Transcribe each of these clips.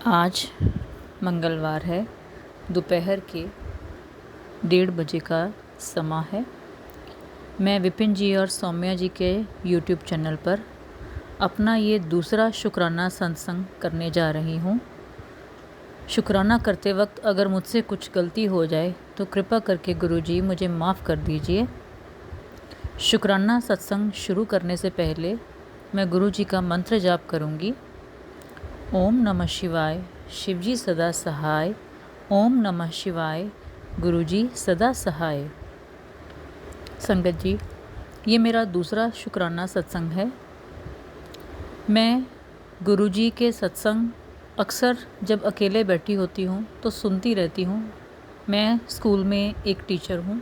आज मंगलवार है। दोपहर के 1:30 बजे का समा है। मैं विपिन जी और सौम्या जी के यूट्यूब चैनल पर अपना ये दूसरा शुक्राना सत्संग करने जा रही हूँ। शुक्राना करते वक्त अगर मुझसे कुछ गलती हो जाए तो कृपा करके गुरुजी मुझे माफ़ कर दीजिए। शुक्राना सत्संग शुरू करने से पहले मैं गुरुजी का मंत्र जाप करूँगी। ओम नमः शिवाय, शिवजी सदा सहाय। ओम नमः शिवाय, गुरुजी सदा सहाय। संगत जी, ये मेरा दूसरा शुक्राना सत्संग है। मैं गुरुजी के सत्संग अक्सर जब अकेले बैठी होती हूँ तो सुनती रहती हूँ। मैं स्कूल में एक टीचर हूँ।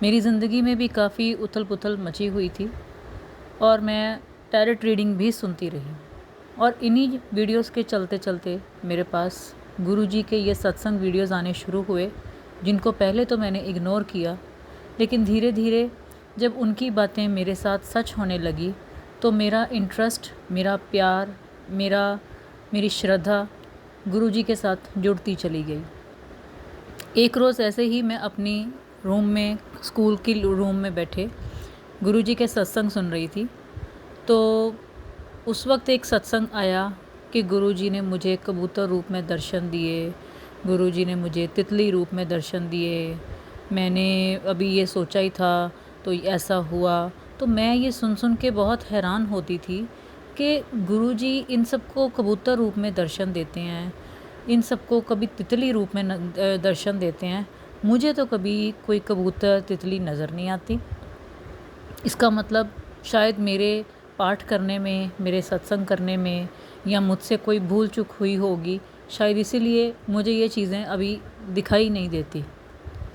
मेरी ज़िंदगी में भी काफ़ी उथल पुथल मची हुई थी और मैं टैरेट रीडिंग भी सुनती रही। और इन्हीं वीडियोस के चलते चलते मेरे पास गुरुजी के ये सत्संग वीडियोस आने शुरू हुए, जिनको पहले तो मैंने इग्नोर किया, लेकिन धीरे धीरे जब उनकी बातें मेरे साथ सच होने लगी तो मेरा इंटरेस्ट, मेरा प्यार, मेरी श्रद्धा गुरुजी के साथ जुड़ती चली गई। एक रोज़ ऐसे ही मैं अपनी रूम में, स्कूल की रूम में बैठे गुरुजी के सत्संग सुन रही थी। तो उस वक्त एक सत्संग आया कि गुरुजी ने मुझे कबूतर रूप में दर्शन दिए, गुरुजी ने मुझे तितली रूप में दर्शन दिए। मैंने अभी ये सोचा ही था तो ऐसा हुआ। तो मैं ये सुन के बहुत हैरान होती थी कि गुरुजी इन सबको कबूतर रूप में दर्शन देते हैं, इन सबको कभी तितली रूप में दर्शन देते हैं। मुझे तो कभी कोई कबूतर तितली नज़र नहीं आती। इसका मतलब शायद मेरे पाठ करने में, मेरे सत्संग करने में या मुझसे कोई भूल चूक हुई होगी, शायद इसीलिए मुझे ये चीज़ें अभी दिखाई नहीं देती।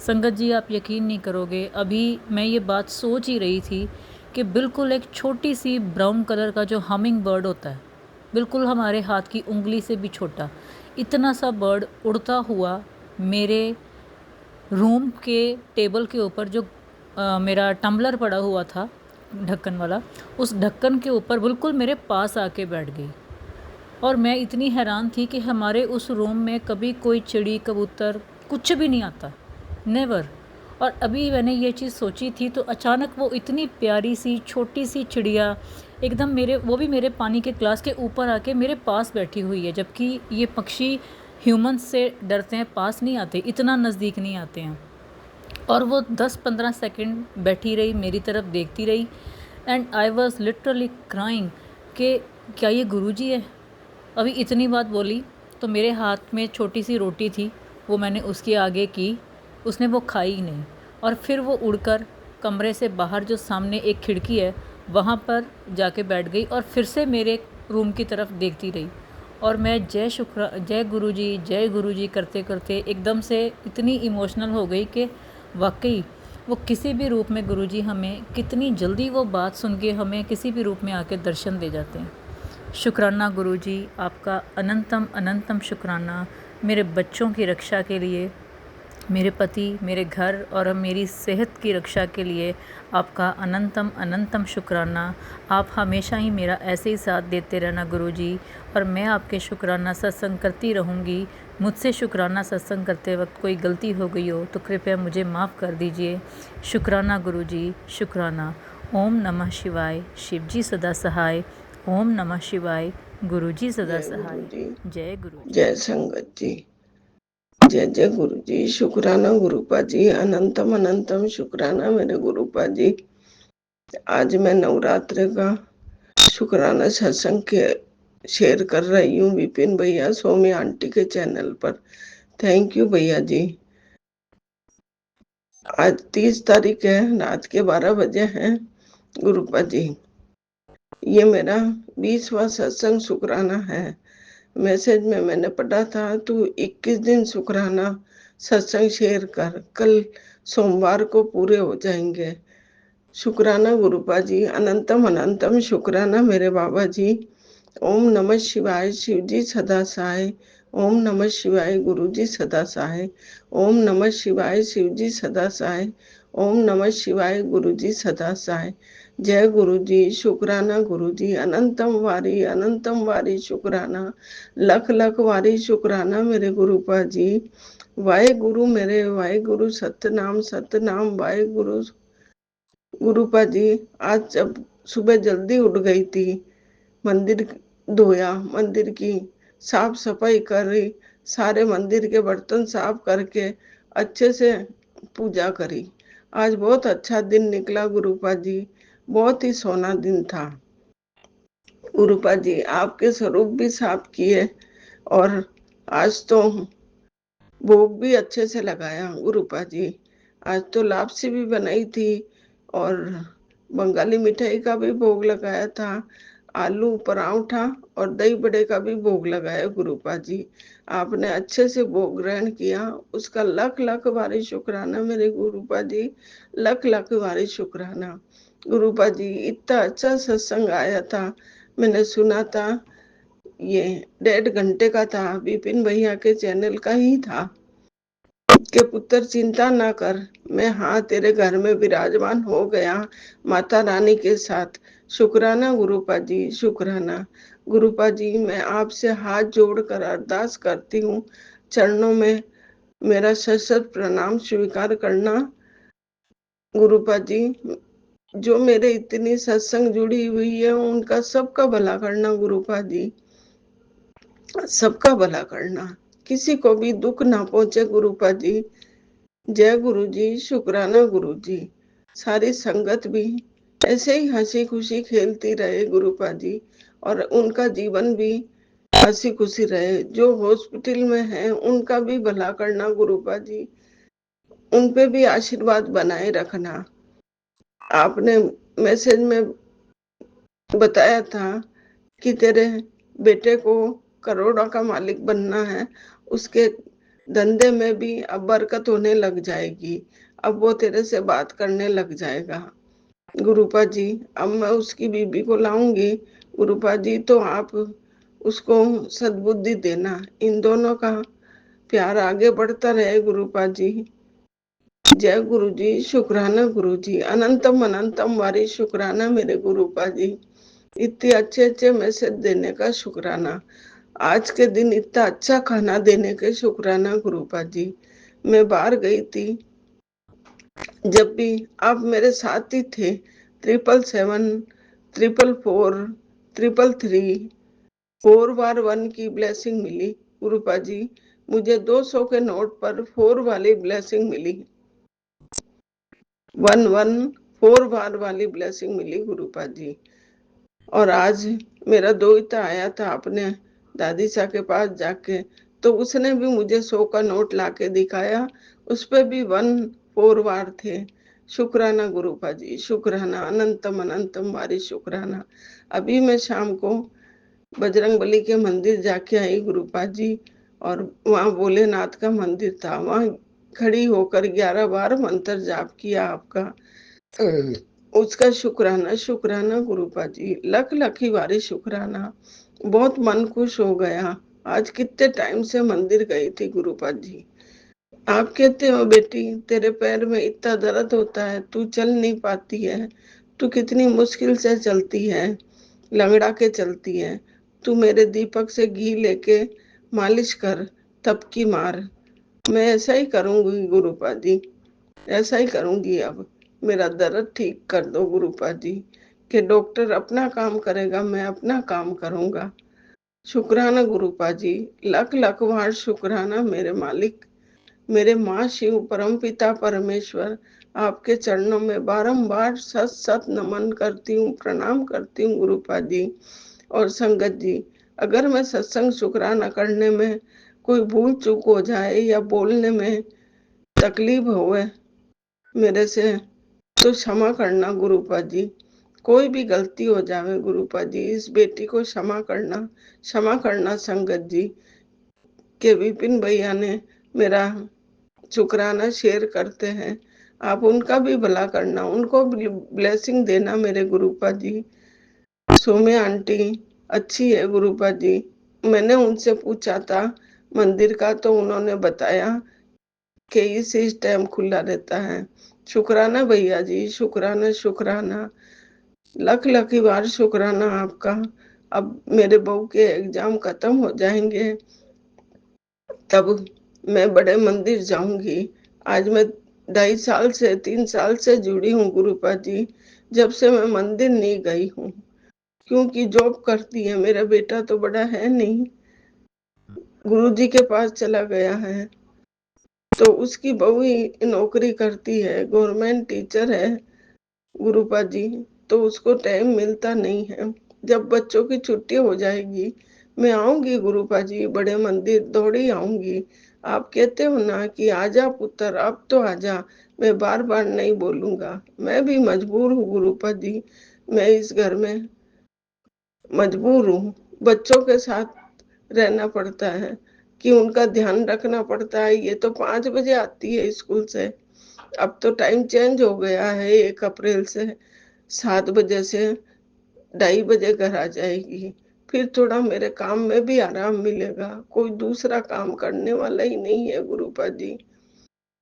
संगत जी, आप यकीन नहीं करोगे, अभी मैं ये बात सोच ही रही थी कि बिल्कुल एक छोटी सी ब्राउन कलर का जो हमिंग बर्ड होता है, बिल्कुल हमारे हाथ की उंगली से भी छोटा, इतना सा बर्ड उड़ता हुआ मेरे रूम के टेबल के ऊपर जो मेरा टम्बलर पड़ा हुआ था ढक्कन वाला, उस ढक्कन के ऊपर बिल्कुल मेरे पास आके बैठ गई। और मैं इतनी हैरान थी कि हमारे उस रूम में कभी कोई चिड़ी, कबूतर कुछ भी नहीं आता, नेवर। और अभी मैंने ये चीज़ सोची थी तो अचानक वो इतनी प्यारी सी छोटी सी चिड़िया एकदम वो भी मेरे पानी के ग्लास के ऊपर आके मेरे पास बैठी हुई है। जबकि ये पक्षी ह्यूमंस से डरते हैं, पास नहीं आते, इतना नज़दीक नहीं आते हैं। और वो 10-15 सेकंड बैठी रही, मेरी तरफ देखती रही। And I was literally crying कि क्या ये गुरुजी है। अभी इतनी बात बोली तो मेरे हाथ में छोटी सी रोटी थी, वो मैंने उसके आगे की, उसने वो खाई ही नहीं। और फिर वो उड़कर कमरे से बाहर जो सामने एक खिड़की है वहाँ पर जाके बैठ गई और फिर से मेरे रूम की तरफ देखती रही। और मैं जय गुरुजी करते करते एकदम से इतनी इमोशनल हो गई कि वाकई वो किसी भी रूप में गुरुजी हमें कितनी जल्दी वो बात सुन के हमें किसी भी रूप में आके दर्शन दे जाते हैं। शुक्राना गुरुजी, आपका अनंतम अनंतम शुक्राना मेरे बच्चों की रक्षा के लिए, मेरे पति, मेरे घर और मेरी सेहत की रक्षा के लिए आपका अनंतम अनंतम शुक्राना। आप हमेशा ही मेरा ऐसे ही साथ देते रहना गुरुजी, और मैं आपके शुक्राना सत्संग करती रहूँगी। मुझसे शुक्राना सत्संग करते वक्त कोई गलती हो गई हो तो कृपया मुझे माफ़ कर दीजिए। शुक्राना गुरुजी, शुक्राना। ओम नमः शिवाय, शिवजी सदा सहाय। ओम नमः शिवाय, गुरुजी सदा सहाय। जय गुरुजी। जय संगत जी, जय जय गुरु जी। शुक्राना गुरुपा जी, अनंतम अनंतम शुक्राना मेरे गुरुपा जी। आज मैं नवरात्र का शुक्राना सत्संग के शेयर कर रही हूँ विपिन भैया, सौम्या आंटी के चैनल पर। थैंक यू भैया जी। आज 30 तारीख है, रात के 12 बजे हैं गुरुपा जी। ये मेरा 20वां सत्संग शुक्राना है। मैसेज में मैंने पढ़ा था तो 21 दिन शुक्राना सत्संग शेयर कर, कल सोमवार को पूरे हो जाएंगे। शुक्राना गुरुपा जी, अनंतम अनंतम शुक्राना मेरे बाबा जी। ओम नमः शिवाय, शिवजी सदा सहाय। ओम नमः शिवाय, गुरुजी सदा सहाय। ओम नमः शिवाय, शिवजी सदा सहाय। ओम नमः शिवाय, गुरुजी सदा सहाय। जय गुरु जी, शुक्राना गुरु जी, अनंतम वारी शुक्राना, लख लख वारी शुक्राना मेरे गुरुपा जी। वाहे गुरु मेरे, वाहे गुरु सतनाम वाहे गुरु। गुरुपा जी, आज जब सुबह जल्दी उठ गई थी, मंदिर धोया, मंदिर की साफ सफाई कर रही, सारे मंदिर के बर्तन साफ करके अच्छे से पूजा करी। आज बहुत अच्छा दिन निकला गुरुपा जी, बहुत ही सोना दिन था। गुरुपा जी, आपके स्वरूप भी साफ किए और आज तो भोग भी अच्छे से लगाया गुरुपा जी। आज तो लापसी भी बनाई थी और बंगाली मिठाई का भी भोग लगाया था, आलू पराठा और दही बड़े का भी भोग लगाया गुरुपा जी। आपने अच्छे से भोग ग्रहण किया, उसका लख लख बारी शुक्राना मेरे गुरुपा जी, लख लख बारी शुक्राना। गुरुपा जी, इतना अच्छा सत्संग आया था, मैंने सुना था, ये 1.5 घंटे का था, विपिन भैया के चैनल का ही था कि पुत्र चिंता ना कर, मैं हाँ तेरे घर में विराजमान हो गया माता रानी के साथ। शुक्राना गुरुपा जी, शुक्राना गुरुपा जी। मैं आपसे हाथ जोड़कर अरदास करती हूँ, चरणों में मेरा सशत प्रणाम स्वीकार करना गुरुपा जी। जो मेरे इतनी सत्संग जुड़ी हुई है, उनका सबका भला करना गुरुपा जी, सबका भला करना, किसी को भी दुख ना पहुंचे गुरुपा जी। जय गुरु जी, शुक्राना गुरु जी। सारी संगत भी ऐसे ही हंसी खुशी खेलती रहे गुरुपा जी, और उनका जीवन भी हंसी खुशी रहे। जो हॉस्पिटल में है, उनका भी भला करना गुरुपा जी, उन पे भी आशीर्वाद बनाए रखना। आपने मैसेज में बताया था कि तेरे बेटे को करोड़ों का मालिक बनना है, उसके धंधे में भी अब बरकत होने लग जाएगी, अब वो तेरे से बात करने लग जाएगा गुरुपा जी। अब मैं उसकी बीबी को लाऊंगी गुरुपा जी, तो आप उसको सद्बुद्धि देना, इन दोनों का प्यार आगे बढ़ता रहे गुरुपा जी। जय गुरु जी, शुक्राना गुरु जी, अनंतम वारी शुक्राना मेरे गुरुपा जी। इतने अच्छे अच्छे मैसेज देने का शुक्राना, आज के दिन इतना अच्छा खाना देने के शुक्राना गुरुपा जी। मैं बाहर गई थी, जब भी आप मेरे साथ ही थे, 777, 444, 333, 4 बार 1 की ब्लेसिंग मिली गुरुपा जी। मुझे 200 के नोट पर 4 वाली ब्लेसिंग मिली, 114 बार वाली ब्लेसिंग मिली गुरुपा जी। और आज मेरा दोहिता आया था अपने दादी सा के पास जाके, तो उसने भी मुझे 100 का नोट लाके दिखाया, उस पे भी 1 4 बार थे। शुक्राना गुरुपा जी, शुक्राना, अनंतम वारी शुक्राना। अभी मैं शाम को बजरंग बली के मंदिर जाके आई गुरुपा जी, और वहाँ भोलेनाथ का मंदिर था, वहाँ खड़ी होकर 11 बार मंत्र जाप किया आपका। उसका शुक्राना शुक्राना गुरुपा जी, लख लख ही बारी शुक्राना। बहुत मन खुश हो गया, आज कितने टाइम से मंदिर गई थी गुरुपा जी। आप कहते हो बेटी, तेरे पैर में इतना दर्द होता है, तू चल नहीं पाती है, तू कितनी मुश्किल से चलती है, लंगड़ा के चलती है। तू मेरे दीपक से घी लेके मालिश कर, तब की मार। मैं ऐसा ही करूंगी गुरुपा जी, ऐसा ही करूंगी। अब मेरा दर्द ठीक कर दो गुरुपा जी, कि डॉक्टर अपना काम करेगा, मैं अपना काम करूंगा। शुक्राना गुरुपा जी, लख लख बार शुक्राना मेरे मालिक, मेरे माँ शिव परम पिता परमेश्वर। आपके चरणों में बारंबार सत सत नमन करती हूँ, प्रणाम करती हूँ गुरुपा जी। और संगत जी, अगर मैं सत्संग शुक्राना करने में कोई भूल चूक हो जाए या बोलने में तकलीफ होवे मेरे से, तो क्षमा करना गुरुपा जी। कोई भी गलती हो जावे गुरुपा जी, इस बेटी को क्षमा करना संगत जी। के विपिन भैया ने मेरा शुक्राना शेयर करते हैं, आप उनका भी भला करना, उनको ब्लेसिंग देना मेरे गुरुपा जी। सोम्या आंटी अच्छी है गुरुपा जी, मैंने उनसे पूछा था मंदिर का, तो उन्होंने बताया कि इस टाइम खुला रहता है। शुक्राना भैया जी, शुक्राना शुक्राना। लख लख बार शुक्राना आपका। अब मेरे बहू के एग्जाम खत्म हो जाएंगे तब मैं बड़े मंदिर जाऊंगी। आज मैं 2.5 साल से 3 साल से जुड़ी हूँ गुरुपा जी, जब से मैं मंदिर नहीं गई हूँ, क्योंकि जॉब करती है। मेरा बेटा तो बड़ा है नहीं, गुरुजी के पास चला गया है, तो उसकी बहू ही नौकरी करती है, गवर्नमेंट टीचर है गुरुपा जी। तो उसको टाइम मिलता नहीं है। जब बच्चों की छुट्टी हो जाएगी मैं आऊंगी गुरुपा जी, बड़े मंदिर दौड़ी आऊंगी। आप कहते हो ना कि आजा पुत्र अब तो आजा, मैं बार बार नहीं बोलूंगा। मैं भी मजबूर हूँ गुरुपा जी, मैं इस घर में मजबूर हूँ। बच्चों के साथ रहना पड़ता है कि उनका ध्यान रखना पड़ता है। ये तो 5 बजे आती है स्कूल से, अब तो टाइम चेंज हो गया है 1 अप्रैल से, 7 बजे से 2:30 बजे घर आ जाएगी। फिर थोड़ा मेरे काम में भी आराम मिलेगा, कोई दूसरा काम करने वाला ही नहीं है गुरुपा जी।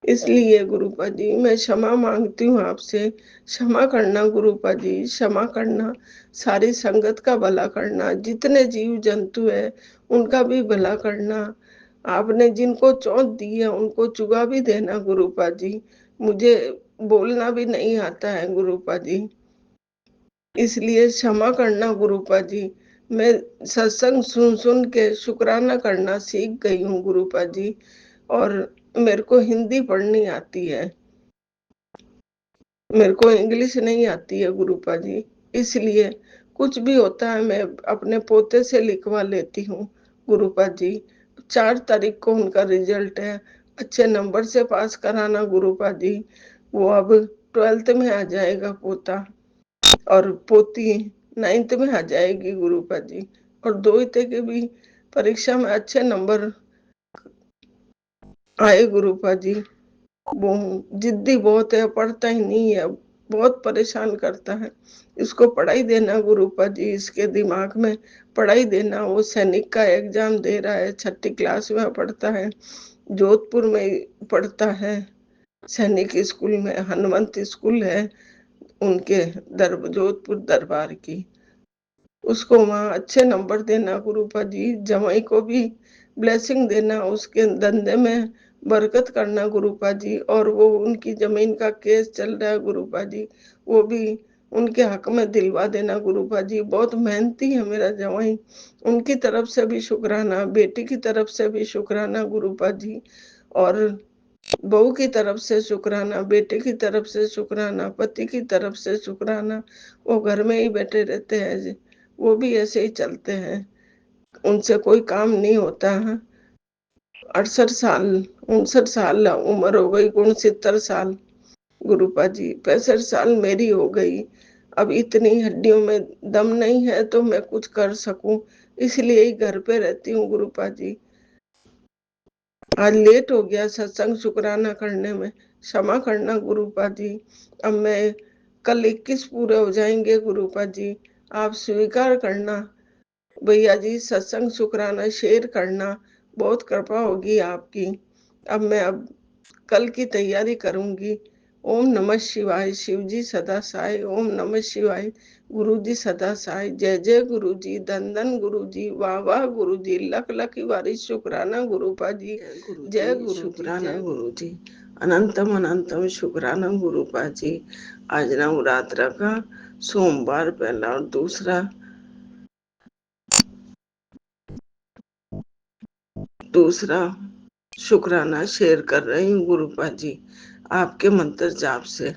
इसलिए गुरुपा जी मैं क्षमा मांगती हूँ आपसे, क्षमा करना गुरुपा जी, क्षमा करना। सारी संगत का भला करना, जितने जीव जंतु है उनका भी भला करना। आपने जिनको चोट दी है उनको चुगा भी देना गुरुपा जी। मुझे बोलना भी नहीं आता है गुरुपा जी, इसलिए क्षमा करना गुरुपा जी। मैं सत्संग सुन सुन के शुक्राना करना सीख गई हूँ गुरुपा जी, और मेरे को हिंदी पढ़नी आती है, मेरे को इंग्लिश नहीं आती है गुरुपा जी। इसलिए कुछ भी होता है मैं अपने पोते से लिखवा लेती हूँ गुरुपा जी। 4 तारीख को उनका रिजल्ट है, अच्छे नंबर से पास कराना गुरुपा जी। वो अब 12th में आ जाएगा पोता, और पोती 9th में आ जाएगी गुरुपा जी। और दोहिते के भी परीक्षा में अच्छे नंबर आए गुरुपा जी। वो जिद्दी बहुत है, पढ़ता ही नहीं है, बहुत परेशान करता है। इसको पढ़ाई देना गुरुपा जी, इसके दिमाग में पढ़ाई देना। वो सैनिक का एग्जाम दे रहा है, 6ठी क्लास में पढ़ता है, जोधपुर में पढ़ता है, सैनिक स्कूल में, हनुमंत स्कूल है उनके जोधपुर दरबार की। उसको वहाँ अच्छे नंबर देना गुरुपा जी। जमाई को भी ब्लेसिंग देना, उसके धंधे में बरकत करना गुरुपा जी। और वो उनकी जमीन का केस चल रहा है गुरुपा जी, वो भी उनके हक में दिलवा देना गुरुपा जी। बहुत मेहनती है मेरा जमाई, उनकी तरफ से भी शुक्राना, बेटी की तरफ से भी शुक्राना गुरुपा जी, और बहू की तरफ से शुक्राना, बेटे की तरफ से शुक्राना, पति की तरफ से शुक्राना। वो घर में ही बैठे रहते हैं, वो भी ऐसे ही चलते हैं, उनसे कोई काम नहीं होता है। 68 साल 59 साल उम्र हो गई, 69 साल गुरुपा जी, 65 साल मेरी हो गई। अब इतनी हड्डियों में दम नहीं है तो मैं कुछ कर सकूं, इसलिए ही घर पे रहती हूँ गुरुपा जी। आज लेट हो गया सत्संग शुक्राना करने में, क्षमा करना गुरुपा जी। अब मैं कल 21 पूरे हो जाएंगे गुरुपा जी, आप स्वीकार करना। भैया जी सत्संग शुक्राना शेयर करना, बहुत कृपा होगी आपकी। अब कल की तैयारी करूंगी। ओम नमः शिवाय, शिव जी सदा साई। ओम नमः शिवाय, गुरु जी सदा साई। जय जय गुरु जी, धन धन गुरु जी, वाह वाह गुरु जी, लख लख बारी शुक्राना गुरुपा जी। जय गुरु जी, शुक्राना गुरु जी, अनंतम अनंतम शुक्राना गुरुपा जी। आज नवरात्र का सोमवार पहला और दूसरा शुक्राना शेयर कर रही हूँ गुरुपा जी, आपके मंत्र जाप से।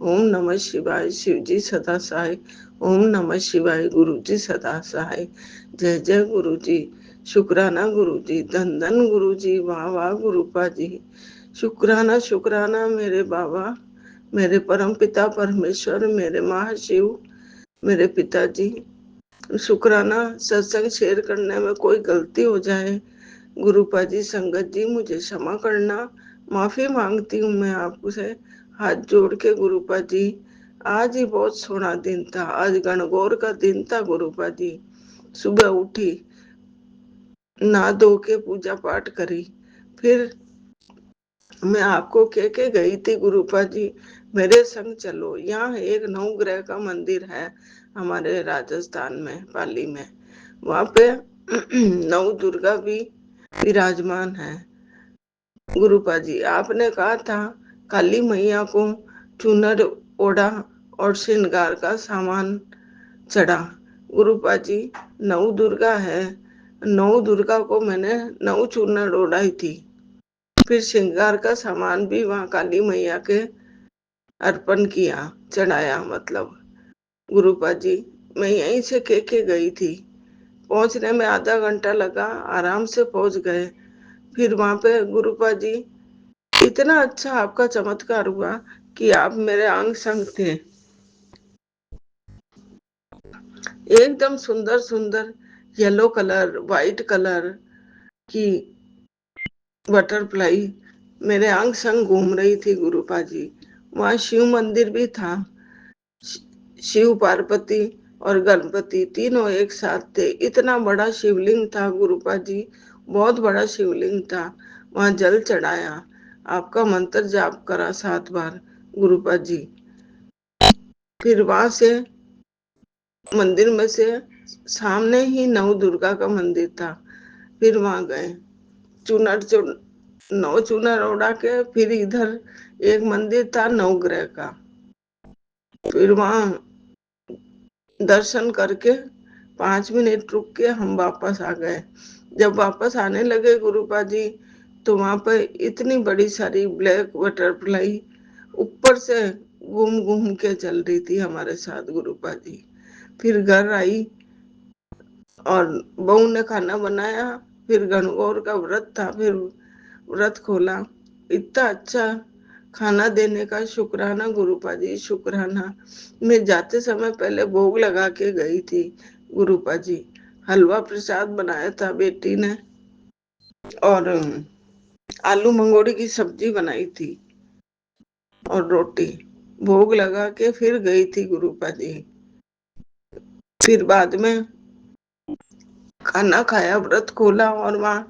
ओम नमः शिवाय, शिव जी सदा सहाय। ओम नमः शिवाय, गुरु जी सदा सहाय। जय जय गुरु जी, शुक्राना गुरु जी, धन धन गुरु जी, वाह वाह गुरुपा जी। शुक्राना शुक्राना मेरे बाबा, मेरे परम पिता परमेश्वर, मेरे महाशिव, मेरे पिताजी। शुक्राना सत्संग शेयर करने में कोई गलती हो जाए गुरुपा जी, संगत जी मुझे क्षमा करना, माफी मांगती हूँ मैं आपसे हाथ जोड़ के गुरुपा जी। आज ही बहुत सोना दिन था, आज गणगौर का दिन था गुरुपा जी। सुबह उठी, नहा धो के पूजा पाठ करी, फिर मैं आपको कह के गई थी गुरुपा जी, मेरे संग चलो। यहाँ एक नवग्रह का मंदिर है हमारे राजस्थान में, पाली में। वहां पे नव दुर्गा भी विराजमान है। गुरुपा जी, आपने कहा था काली मैया को चुनर ओढ़ा और श्रृंगार का सामान चढ़ा। गुरुपा जी, नव दुर्गा है, नव दुर्गा को मैंने नव चुनर ओढ़ाई थी। फिर श्रृंगार का सामान भी वहां काली मैया के अर्पण किया, चढ़ाया। मतलब गुरुपा जी, मैं यहीं से के गई थी। पहुंचने में आधा घंटा लगा, आराम से पहुंच गए। फिर वहां पे गुरुपा जी इतना अच्छा आपका चमत्कार हुआ कि आप मेरे अंग संग थे। एकदम सुंदर सुंदर येलो कलर, व्हाइट कलर की बटरफ्लाई मेरे अंग संग घूम रही थी गुरुपा जी। वहां शिव मंदिर भी था। शिव, पार्वती और गणपति तीनों एक साथ थे। इतना बड़ा शिवलिंग था गुरुपा जी, बहुत बड़ा शिवलिंग था। वहां जल चढ़ाया, आपका मंत्र जाप करा 7 बार गुरुपा जी। फिर वहां से मंदिर में से सामने ही नव दुर्गा का मंदिर था। फिर वहां गए, चुनर नौ चुनर ओढ़ा के। फिर इधर एक मंदिर था नवग्रह का, फिर वहां दर्शन करके 5 मिनट रुक के हम वापस आ गए। जब वापस आने लगे गुरुपा जी, तो वहां पर इतनी बड़ी सारी ब्लैक बटरफ्लाई ऊपर से घूम घूम के चल रही थी हमारे साथ गुरुपा जी। फिर घर आई और बहू ने खाना बनाया। फिर गणगौर का व्रत था, फिर व्रत खोला। इतना अच्छा खाना देने का शुक्राना गुरुपा जी, शुक्राना। मैं जाते समय पहले भोग लगा के गई थी गुरुपा जी। हलवा प्रसाद बनाया था बेटी ने, और आलू मंगोड़ी की सब्जी बनाई थी और रोटी। भोग लगा के फिर गई थी गुरुपा जी। फिर बाद में खाना खाया, व्रत खोला, और वहां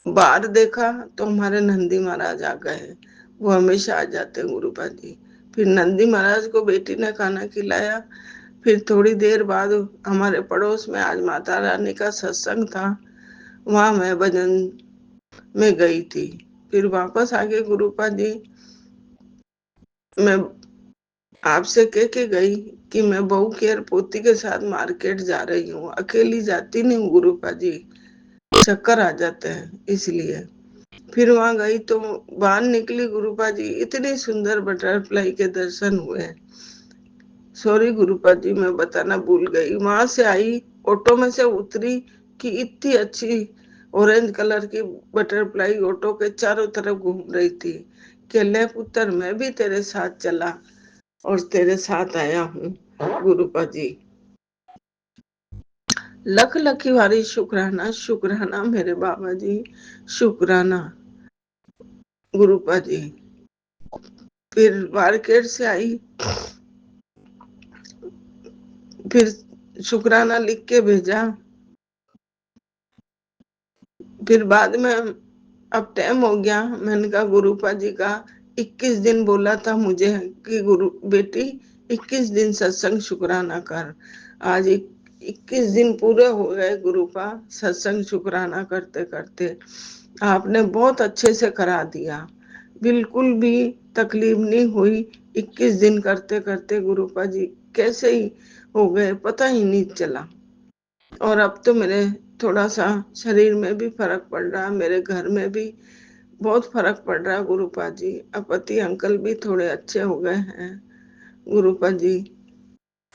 बाहर देखा तो हमारे नंदी महाराज आ गए। वो हमेशा आ जाते हैं गुरुपा जी। फिर नंदी महाराज को बेटी ने खाना खिलाया। फिर थोड़ी देर बाद हमारे पड़ोस में आज माता रानी का सत्संग था, वहां मैं भजन में गई थी। फिर वापस आके गुरुपा जी, मैं आपसे कह के गई कि मैं बहू की और पोती के साथ मार्केट जा रही हूँ, अकेली जाती नहीं हूँ गुरुपा जी, चक्कर आ जाते हैं इसलिए। फिर वहां गई तो बाहर निकली गुरुपा जी, इतनी सुंदर बटरफ्लाई के दर्शन हुए। सॉरी गुरुपा जी, मैं बताना भूल गई। वहां से आई, ऑटो में से उतरी कि इतनी अच्छी ऑरेंज कलर की बटरफ्लाई ऑटो के चारों तरफ घूम रही थी कि ले पुत्र, मैं भी तेरे साथ चला और तेरे साथ आया हूँ गुरुपा जी। लख लखी वारी शुक्राना, शुक्राना मेरे बाबा जी, शुक्राना गुरुपा जी। फिर मार्केट से आई, फिर शुक्राना लिख के भेजा। फिर बाद में अब टाइम हो गया, मैंने कहा गुरुपा जी का 21 दिन बोला था मुझे कि गुरु बेटी 21 दिन सत्संग शुक्राना कर। आज 21 दिन पूरे हो गए गुरुपा, सत्संग शुक्राना करते करते। आपने बहुत अच्छे से करा दिया, बिल्कुल भी तकलीफ नहीं हुई। 21 दिन करते करते गुरुपा जी कैसे ही हो गए पता ही नहीं चला। और अब तो मेरे थोड़ा सा शरीर में भी फर्क पड़ रहा है, मेरे घर में भी बहुत फर्क पड़ रहा है गुरुपा जी। अब पति अंकल भी थोड़े अच्छे हो गए हैं गुरुपा जी।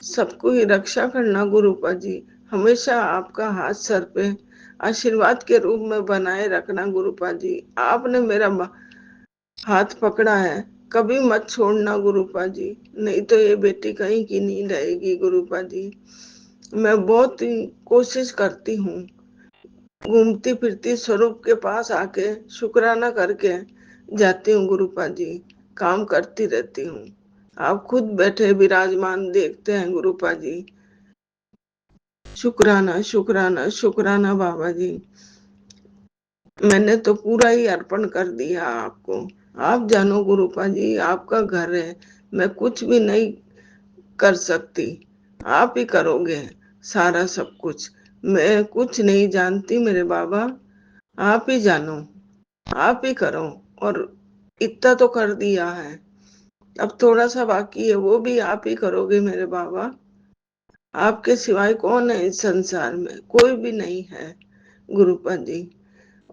सबको ही रक्षा करना गुरुपा जी, हमेशा आपका हाथ सर पे आशीर्वाद के रूप में बनाए रखना गुरुपा जी। आपने मेरा हाथ पकड़ा है, कभी मत छोड़ना गुरुपा जी, नहीं तो ये बेटी कहीं की नहीं रहेगी गुरुपा जी। मैं बहुत ही कोशिश करती हूँ, घूमती फिरती स्वरूप के पास आके शुक्राना करके जाती हूँ गुरुपा जी, काम करती रहती हूँ। आप खुद बैठे विराजमान देखते हैं गुरुपा जी। शुक्राना शुक्राना शुक्राना बाबा जी। मैंने तो पूरा ही अर्पण कर दिया आपको। आप जानो गुरुपा जी, आपका घर है, मैं कुछ भी नहीं कर सकती, आप ही करोगे सारा सब कुछ। मैं कुछ नहीं जानती मेरे बाबा, आप ही जानो, आप ही करो। और इतना तो कर दिया है, अब थोड़ा सा बाकी है, वो भी आप ही करोगे मेरे बाबा। आपके सिवाय कौन है इस संसार में? कोई भी नहीं है गुरुपा जी।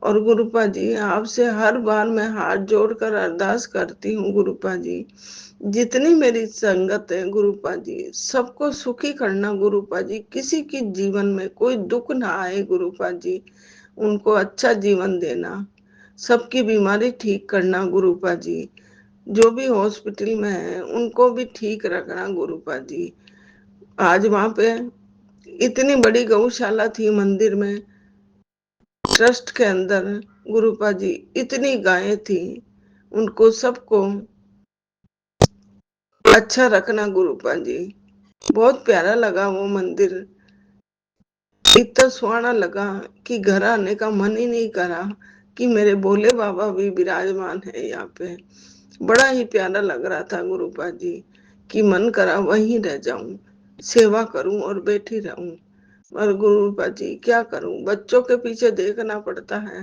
और गुरुपा जी, आपसे हर बार मैं हाथ जोड़कर अरदास करती हूँ गुरुपा जी, जितनी मेरी संगत है गुरुपा जी, सबको सुखी करना गुरुपा जी। किसी के जीवन में कोई दुख ना आए गुरुपा जी, उनको अच्छा जीवन देना, सबकी बीमारी ठीक करना गुरुपा जी। जो भी हॉस्पिटल में है उनको भी ठीक रखना गुरुपा जी। आज वहां पे इतनी बड़ी गौशाला थी मंदिर में, ट्रस्ट के अंदर गुरुपा जी, इतनी गायें थी, उनको सबको अच्छा रखना गुरुपा जी। बहुत प्यारा लगा वो मंदिर, इतना सुहाना लगा कि घर आने का मन ही नहीं करा कि मेरे भोले बाबा भी विराजमान है यहाँ पे। बड़ा ही प्यारा लग रहा था गुरुपा जी, कि मन करा वहीं रह जाऊं, सेवा करूं और बैठी रहूं। और गुरुपा जी क्या करूं, बच्चों के पीछे देखना पड़ता है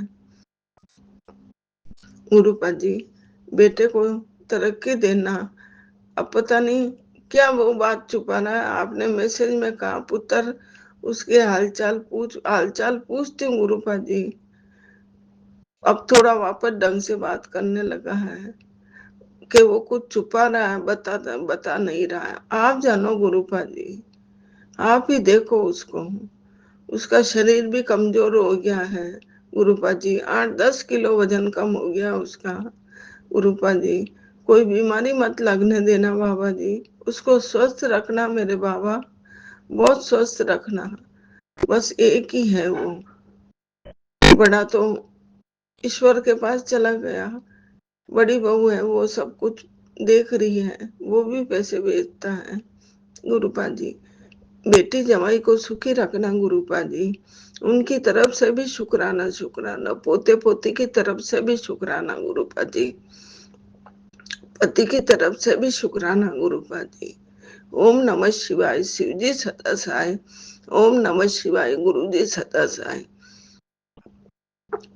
गुरुपा जी। बेटे को तरक्की देना, अब पता नहीं क्या वो बात छुपा रहा है। आपने मैसेज में कहा पुत्र, उसके हालचाल पूछती हूँ गुरुपा जी। अब थोड़ा वापस ढंग से बात करने लगा है कि वो कुछ छुपा रहा है, बता नहीं रहा है। आप जानो गुरुपा जी, आप ही देखो उसको, उसका शरीर भी कमजोर हो गया है गुरुपा जी, 8-10 किलो वजन कम हो गया उसका गुरुपा जी। कोई बीमारी मत लगने देना बाबा जी, उसको स्वस्थ रखना मेरे बाबा, बहुत स्वस्थ रखना। बस एक ही है वो, बड़ा तो ईश्वर के पास चला गया, बड़ी बहू है, वो सब कुछ देख रही है, वो भी पैसे भेजता है गुरुपा जी। बेटी जमाई को सुखी रखना गुरुपा जी, उनकी तरफ से भी शुक्राना शुक्राना, पोते पोती की तरफ से भी शुक्राना गुरुपा जी, पति की तरफ से भी शुक्राना गुरुपा जी। ओम नमः शिवाय, शिव जी सदा सहाय। ओम नमः शिवाय, गुरु जी सदा सहाय।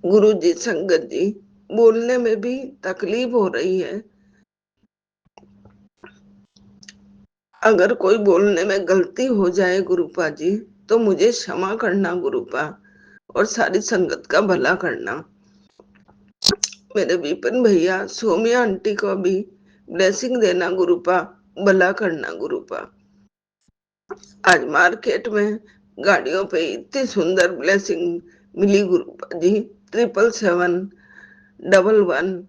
गुरु जी, संगत जी, बोलने में भी तकलीफ हो रही है, अगर कोई बोलने में गलती हो जाए गुरुपा जी, तो मुझे क्षमा करना गुरुपा, और सारी संगत का भला करना। मेरे विपिन भैया, सोमिया आंटी को भी ब्लेसिंग देना गुरुपा, भला करना गुरुपा। आज मार्केट में गाड़ियों पे इतनी सुंदर ब्लेसिंग मिली गुरुपा जी, 777 11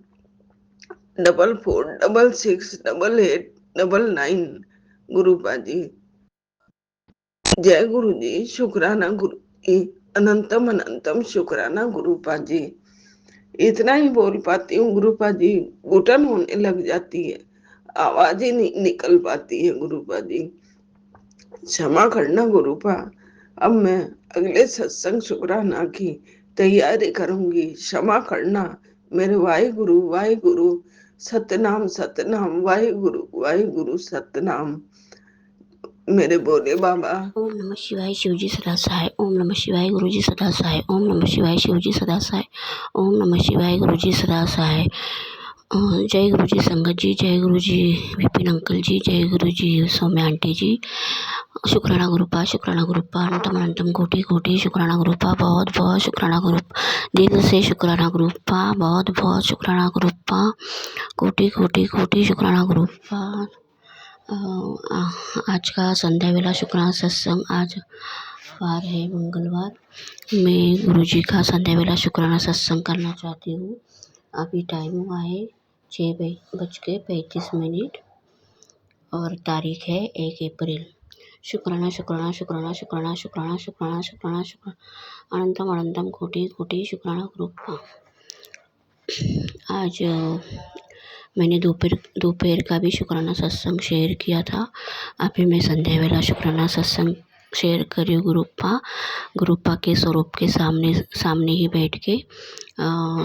44 66 88 गुरुपा जी। जय गुरु जी, शुक्राना गुरु जी, अनंतम अनंतम शुक्राना गुरुपा जी। इतना ही बोल पाती हूँ गुरुपा जी, घुटन होने लग जाती है, आवाज ही नहीं निकल पाती है गुरुपा जी, क्षमा करना गुरुपा। अब मैं अगले सत्संग शुक्राना की तैयारी करूंगी, क्षमा करना मेरे वाहे गुरु सतनाम सतनाम, वाहे गुरु सतनाम मेरे बोले बाबा। ओम नमः शिवाय, शिवजी सदा सहाय। ओम नमः शिवाय, गुरुजी सदा सहाय। ओम नमः शिवाय, शिवजी सदा सहाय। ओम नमः शिवाय, गुरुजी सदा सहाय। जय गुरुजी संगत जी, जय गुरुजी विपिन अंकल जी, जय गुरुजी सौम्या आंटी जी। शुक्राना गुरुपा, शुक्राना गुरुपा, अनंतम अनंतम कोटि कोटि शुक्राना गुरुपा, बहुत बहुत शुक्राना गुरुपा, दिल से शुक्राना गुरुपा, बहुत बहुत शुक्राना गुरुपा, कोटि कोटि कोटि शुक्राना गुरुपा। आज का संध्या वेला शुक्राना सत्संग, आज वार है मंगलवार। मैं गुरुजी का संध्या वेला शुक्राना सत्संग करना चाहती हूँ। अभी टाइम हुआ है 6:35 और तारीख है 1 अप्रैल। शुक्राना शुक्राना शुक्राना शुक्राना शुक्राना शुक्राना शुक्राना शुक्राना, अनंतम अनंतम कोटि कोटि शुक्राना गुरुपा। आज मैंने दोपहर का भी शुक्राना सत्संग शेयर किया था। अभी मैं संध्या वेला शुक्राना सत्संग शेयर करिए गुरुप्पा के स्वरूप के सामने ही बैठ के।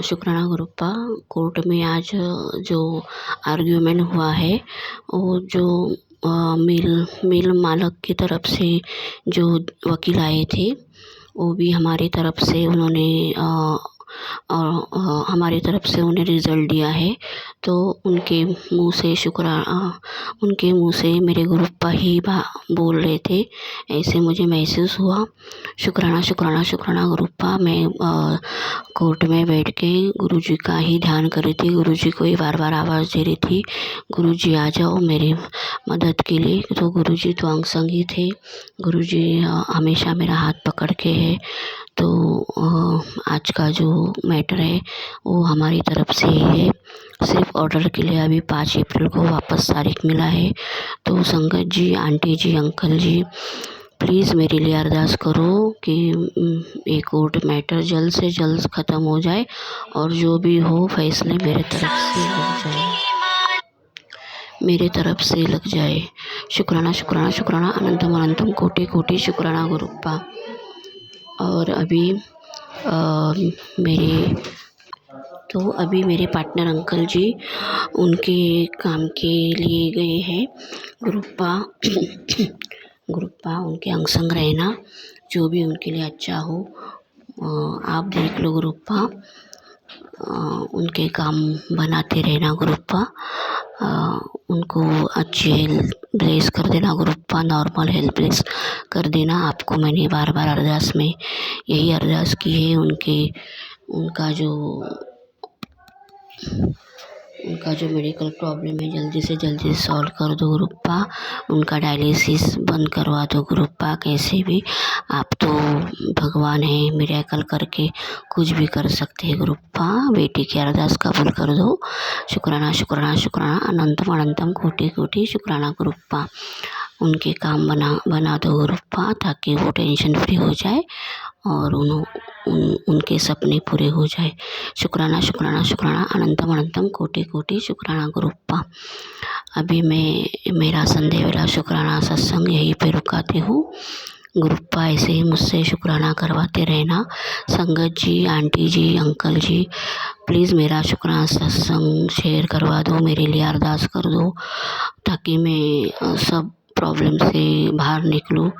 शुक्राना गुरुप्पा, कोर्ट में आज जो आर्ग्यूमेंट हुआ है वो जो मिल मालक की तरफ से जो वकील आए थे वो भी हमारी तरफ से उन्होंने हमारी तरफ से उन्हें रिज़ल्ट दिया है। तो उनके मुंह से मेरे गुरुप्पा ही बोल रहे थे, ऐसे मुझे महसूस हुआ। शुक्राना गुरुप्पा। मैं कोर्ट में बैठ के गुरुजी का ही ध्यान कर रही थी, गुरुजी को ही बार बार आवाज़ दे रही थी, गुरुजी आ जाओ मेरी मदद के लिए। तो गुरुजी तो अंग संग ही थे, गुरुजी हमेशा मेरा हाथ पकड़ के है। तो आज का जो मैटर है वो हमारी तरफ से ही है। सिर्फ ऑर्डर के लिए अभी 5 अप्रैल को वापस तारीख मिला है। तो संगत जी, आंटी जी, अंकल जी, प्लीज़ मेरे लिए अरदास करो कि ये कोर्ट मैटर जल्द से जल्द ख़त्म हो जाए और जो भी हो फैसले मेरे तरफ से लग जाए। शुक्राना अनंतम कोटि शुक्राना गुरुप्पा। और अभी मेरे पार्टनर अंकल जी उनके काम के लिए गए हैं। गुरुप्पा उनके अंग संग रहना, जो भी उनके लिए अच्छा हो आप देख लो गुरुप्पा। उनके काम बनाते रहना गुरुप्पा। उनको अच्छी हेल्थ ब्लेस कर देना गुरुप्पा, नॉर्मल हेल्थ ब्लेस कर देना। आपको मैंने बार बार अरदास में यही अरदास की है। उनका जो मेडिकल प्रॉब्लम है जल्दी से जल्दी सॉल्व कर दो गुरुप्पा। उनका डायलिसिस बंद करवा दो गुरुप्पा। कैसे भी आप तो भगवान हैं, मिरेकल करके कुछ भी कर सकते हैं गुरुप्पा। बेटी की अरदास कबूल कर दो। शुक्राना अनंतम कोटि शुक्राना गुरुप्पा। उनके काम बना दो गुरुप्पा, ताकि वो टेंशन फ्री हो जाए और उनके सपने पूरे हो जाए। शुक्राना अनंतम कोटि शुक्राना गुरुप्पा। अभी मैं मेरा संध्या वेला शुक्राना सत्संग यहीं पे रुकाती हूँ गुरुप्पा। ऐसे ही मुझसे शुक्राना करवाते रहना। संगत जी, आंटी जी, अंकल जी, प्लीज़ मेरा शुक्राना सत्संग शेयर करवा दो, मेरे लिए अरदास कर दो, ताकि मैं सब प्रॉब्लम से बाहर निकलूँ।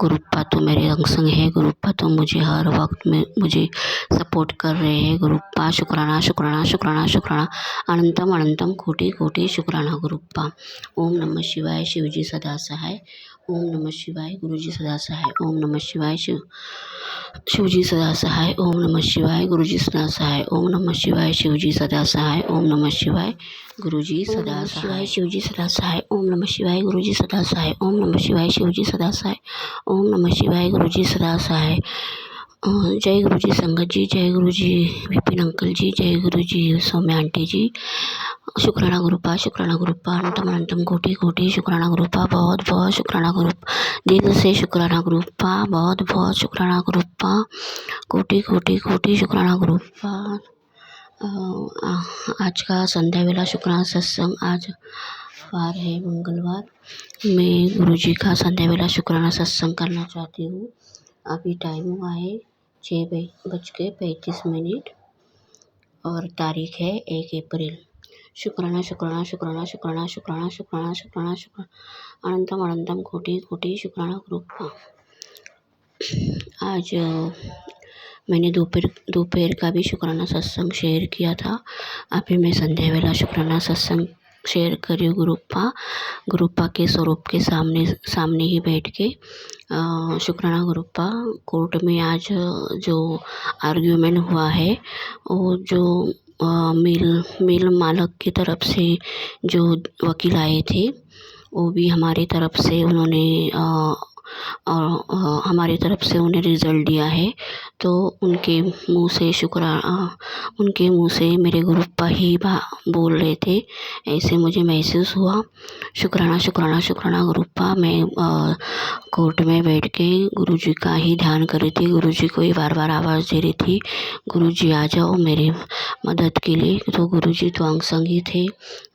गुरुप्पा तो मेरे अंग संग है, गुरुप्पा तो मुझे हर वक्त में मुझे सपोर्ट कर रहे हैं गुरुप्पा। शुक्राना अनंतम कोटि शुक्राना गुरुप्पा। ओम नमः शिवाय, शिवजी सदा सहाय। ओम नमः शिवाय, गुरुजी सदा सहाय। ओम नमः शिवाय, शिवजी सदा सहाय। ओम नमः शिवाय, गुरुजी सदा सहाय। ओम नमः शिवाय, शिवजी सदा सहाय। ओम नमः शिवाय, गुरुजी सदा सहाय। शिवजी सदा सहाय। ओम नमः शिवाय, गुरुजी सदा सहाय। ओम नमः शिवाय, शिवजी सदा सहाय। ओम नमः शिवाय, गुरुजी सदा सहाय। जय गुरुजी संगत जी, जय गुरुजी विपिन अंकल जी, जय गुरुजी सौम्या आंटी जी। शुक्राना गुरुप्पा अनंतम कोटि शुक्राना गुरुप्पा। बहुत बहुत शुक्राना गुरुप्पा, दिल से शुक्राना गुरुप्पा, बहुत बहुत शुक्राना गुरुप्पा, कोटि शुक्राना गुरुप्पा। आज का संध्या वेला शुक्राना सत्संग, आज वार है मंगलवार। मैं गुरुजी का संध्या वेला शुक्राना सत्संग करना चाहती हूँ। अभी टाइम हुआ है 6:35 और तारीख है 1 अप्रैल। शुक्राना अनंतम कोटि शुक्राना गुरुप्पा। आज मैंने दोपहर का भी शुक्राना सत्संग शेयर किया था। अभी मैं संध्या वेला शुक्राना सत्संग शेयर करिए गुरुप्पा के स्वरूप के सामने ही बैठ के। शुक्राना गुरुप्पा। कोर्ट में आज जो आर्ग्यूमेंट हुआ है वो जो मिल मालक की तरफ से जो वकील आए थे वो भी हमारी तरफ से उन्होंने हमारी तरफ से उन्हें रिज़ल्ट दिया है। तो उनके मुंह से मेरे गुरुप्पा ही बोल रहे थे, ऐसे मुझे महसूस हुआ। शुक्राना गुरुप्पा। मैं कोर्ट में बैठ के गुरुजी का ही ध्यान कर रही थी, गुरुजी को ही बार बार आवाज़ दे रही थी, गुरुजी आ जाओ मेरी मदद के लिए। तो गुरुजी तो अंग संग ही थे,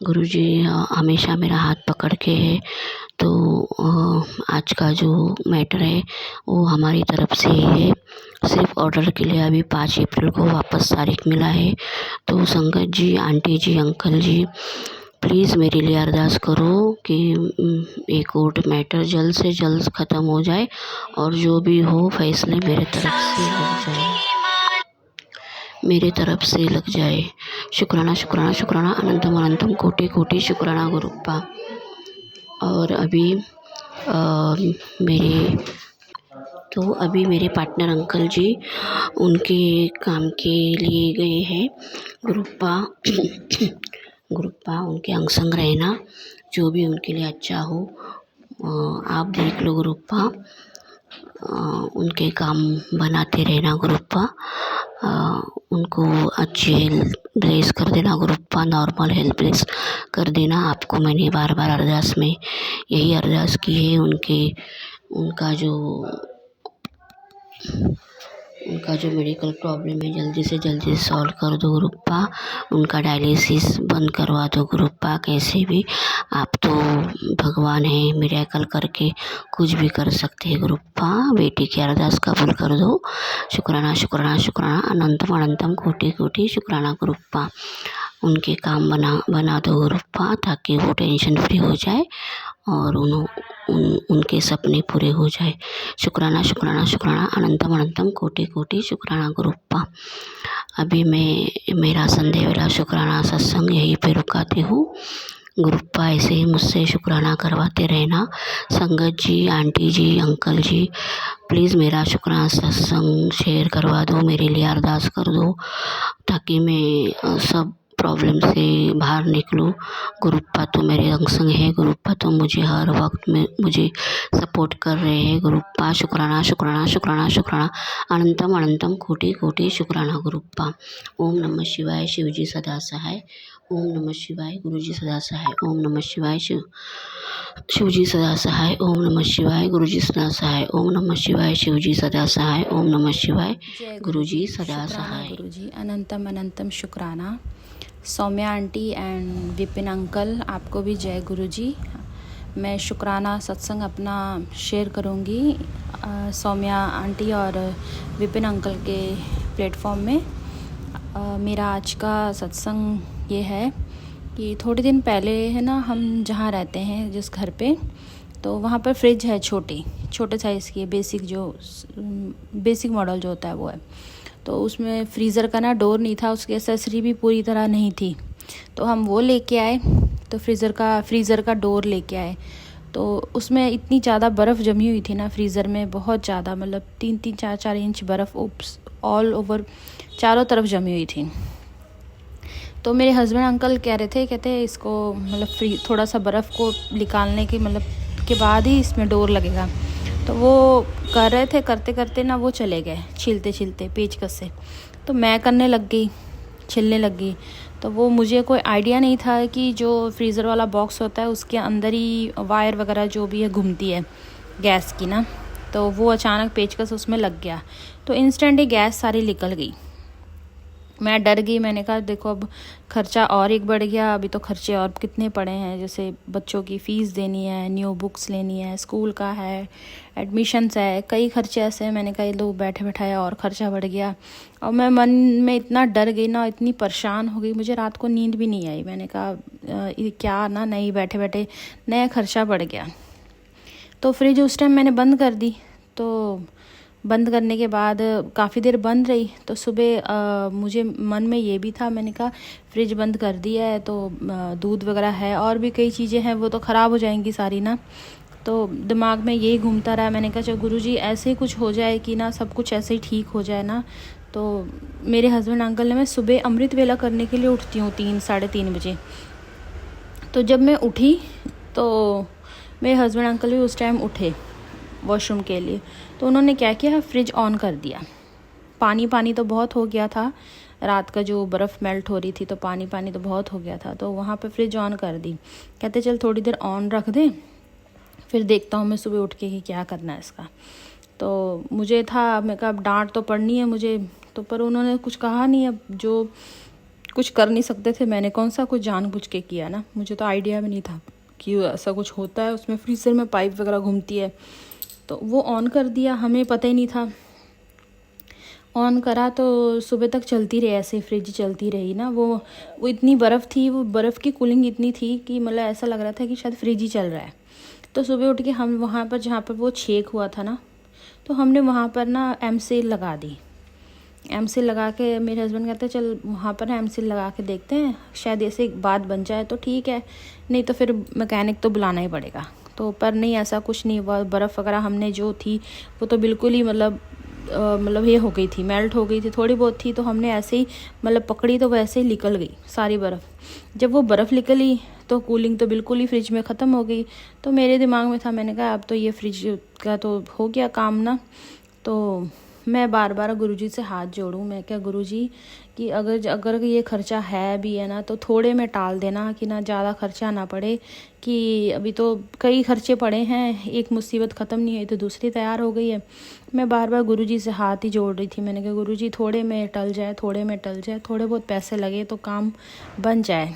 गुरुजी हमेशा मेरा हाथ पकड़ के है। तो आज का जो मैटर है वो हमारी तरफ से ही है। सिर्फ ऑर्डर के लिए अभी 5 अप्रैल को वापस तारीख मिला है। तो संगत जी, आंटी जी, अंकल जी, प्लीज़ मेरे लिए अरदास करो कि ये कोर्ट मैटर जल्द से जल्द ख़त्म हो जाए और जो भी हो फैसले मेरे तरफ से लग जाए। शुक्राना शुक्राना शुक्राना, अनंतम अनंतम, कोटि कोटि शुक्राना गुरुप्पा। और अभी मेरे पार्टनर अंकल जी उनके काम के लिए गए हैं गुरुप्पा। गुरुप्पा उनके अंग संग रहना, जो भी उनके लिए अच्छा हो आप देख लो गुरुप्पा। उनके काम बनाते रहना गुरुप्पा। उनको अच्छी हेल्थ ब्लेस कर देना गुरुप्पा, नॉर्मल हेल्थ ब्लेस कर देना। आपको मैंने बार बार अरदास में यही अरदास की है। उनका जो मेडिकल प्रॉब्लम है जल्दी से जल्दी सॉल्व कर दो गुरुप्पा। उनका डायलिसिस बंद करवा दो गुरुप्पा। कैसे भी आप तो भगवान है, मिरेकल करके कुछ भी कर सकते हैं गुरुप्पा। बेटी की अरदास कबूल कर दो। शुक्राना शुक्राना शुक्राना, अनंतम अनंतम, कोटि कोटि शुक्राना गुरुप्पा। उनके काम बना दो गुरुप्पा, ताकि वो टेंशन फ्री हो जाए और उनके सपने पूरे हो जाए। शुक्राना शुक्राना शुक्राना, अनंतम अनंतम, कोटि कोटि शुक्राना गुरुप्पा। अभी मैं मेरा संध्या वेला शुक्राना सत्संग यहीं पे रुकाती हूँ गुरुप्पा। ऐसे ही मुझसे शुक्राना करवाते रहना। संगत जी, आंटी जी, अंकल जी, प्लीज़ मेरा शुक्राना सत्संग शेयर करवा दो, मेरे लिए अरदास कर दो, ताकि मैं सब प्रॉब्लम से बाहर निकलूँ। गुरुप्पा तो मेरे अंग संग है। गुरुप्पा तो मुझे हर वक्त में मुझे सपोर्ट कर रहे हैं गुरुप्पा। शुक्राना शुक्राना शुक्राना शुक्राना, अनंतम अनंतम, कोटि कोटि शुक्राना गुरुप्पा। ओम नमः शिवाय, शिवजी सदा सहाय। ओम नमः शिवाय, गुरुजी सदा सहाय। ओम नमः शिवाय, शिवजी सदा सहाय। ओम नमः शिवाय, गुरुजी सदा सहाय। ओम नमः शिवाय, शिवजी सदा सहाय। ओम नमः शिवाय, गुरुजी सदा सहाय। गुरुजी अनंतम अनंतम शुक्राना। Saumya aunty and Vipin uncle, आपको भी जय गुरुजी। मैं शुक्राना सत्संग अपना शेयर करूंगी सौम्या आंटी और विपिन अंकल के प्लेटफॉर्म में। मेरा आज का सत्संग ये है कि थोड़े दिन पहले है ना, हम जहाँ रहते हैं जिस घर पे, तो वहाँ पर फ्रिज है छोटे साइज़ की, बेसिक मॉडल जो होता है वो है। तो उसमें फ्रीज़र का ना डोर नहीं था, उसकी एसेसरी भी पूरी तरह नहीं थी। तो हम वो लेके आए, तो फ्रीज़र का डोर लेके आए। तो उसमें इतनी ज़्यादा बर्फ़ जमी हुई थी ना फ्रीज़र में, बहुत ज़्यादा, मतलब 3-4 इंच बर्फ़ ऑल ओवर चारों तरफ जमी हुई थी। तो मेरे हस्बैंड अंकल कह रहे थे, कहते इसको मतलब थोड़ा सा बर्फ़ को निकालने के बाद ही इसमें डोर लगेगा। तो वो कर रहे थे, करते करते ना वो चले गए छीलते पेचकस से। तो मैं करने लग गई, छिलने लग गई। तो वो मुझे कोई आइडिया नहीं था कि जो फ्रीज़र वाला बॉक्स होता है उसके अंदर ही वायर वगैरह जो भी है घूमती है गैस की ना। तो वो अचानक पेचकस उसमें लग गया, तो इंस्टेंट ही गैस सारी निकल गई। मैं डर गई। मैंने कहा देखो अब खर्चा और एक बढ़ गया, अभी तो खर्चे और कितने पड़े हैं, जैसे बच्चों की फ़ीस देनी है, न्यू बुक्स लेनी है, स्कूल का है, एडमिशन्स है, कई खर्चे ऐसे हैं। मैंने कहा ये लोग बैठे बैठाया और खर्चा बढ़ गया। और मैं मन में इतना डर गई ना, इतनी परेशान हो गई, मुझे रात को नींद भी नहीं आई। मैंने कहा क्या ना, नहीं बैठे बैठे नया खर्चा बढ़ गया। तो फ्रिज उस टाइम मैंने बंद कर दी। तो बंद करने के बाद काफ़ी देर बंद रही। तो सुबह मुझे मन में ये भी था, मैंने कहा फ्रिज बंद कर दिया है तो दूध वगैरह है और भी कई चीज़ें हैं, वो तो ख़राब हो जाएंगी सारी ना। तो दिमाग में यही घूमता रहा। मैंने कहा चलो गुरुजी ऐसे ही कुछ हो जाए कि ना सब कुछ ऐसे ही ठीक हो जाए ना। तो मेरे हस्बैंड अंकल ने, मैं सुबह अमृत वेला करने के लिए उठती हूँ 3-3:30 बजे। तो जब मैं उठी तो मेरे हस्बैंड अंकल भी उस टाइम उठे वॉशरूम के लिए। तो उन्होंने क्या किया, फ्रिज ऑन कर दिया। पानी तो बहुत हो गया था, रात का जो बर्फ़ मेल्ट हो रही थी, तो पानी तो बहुत हो गया था। तो वहाँ पे फ्रिज ऑन कर दी। कहते चल थोड़ी देर ऑन रख दें, फिर देखता हूँ मैं सुबह उठ के कि क्या करना है इसका। तो मुझे था, मैं कहा अब डांट तो पड़नी है मुझे तो, पर उन्होंने कुछ कहा नहीं। अब जो कुछ कर नहीं सकते थे, मैंने कौन सा कुछ जानबूझ के किया ना, मुझे तो आइडिया भी नहीं था कि ऐसा कुछ होता है, उसमें फ्रीज़र में पाइप वगैरह घूमती है। तो वो ऑन कर दिया, हमें पता ही नहीं था। ऑन करा तो सुबह तक चलती रही, ऐसे फ्रिज चलती रही ना। वो इतनी बर्फ़ थी, वो बर्फ़ की कूलिंग इतनी थी कि मतलब ऐसा लग रहा था कि शायद फ्रिज ही चल रहा है। तो सुबह उठ के हम वहाँ पर, जहाँ पर वो छेक हुआ था ना, तो हमने वहाँ पर ना एमसील लगा दी। एमसील लगा के मेरे हस्बैंड कहते चल वहाँ पर एमसील लगा के देखते हैं, शायद ऐसे बात बन जाए तो ठीक है, नहीं तो फिर मैकेनिक तो बुलाना ही पड़ेगा। तो पर नहीं, ऐसा कुछ नहीं हुआ। बर्फ़ वगैरह हमने जो थी वो तो बिल्कुल ही मतलब ये हो गई थी, मेल्ट हो गई थी। थोड़ी बहुत थी तो हमने ऐसे ही मतलब पकड़ी तो वैसे ही निकल गई सारी बर्फ़। जब वो बर्फ़ निकली तो कूलिंग तो बिल्कुल ही फ्रिज में ख़त्म हो गई। तो मेरे दिमाग में था, मैंने कहा अब तो ये फ्रिज का तो हो गया काम ना। तो मैं बार बार गुरुजी से हाथ जोड़ूं, मैं क्या गुरुजी कि अगर ये खर्चा है भी है ना तो थोड़े में टाल देना, कि ना ज़्यादा खर्चा ना पड़े, कि अभी तो कई खर्चे पड़े हैं, एक मुसीबत ख़त्म नहीं हुई तो दूसरी तैयार हो गई है। मैं बार बार गुरुजी से हाथ ही जोड़ रही थी। मैंने कहा गुरुजी थोड़े में टल जाए, थोड़े में टल जाए, थोड़े बहुत पैसे लगे तो काम बन जाए।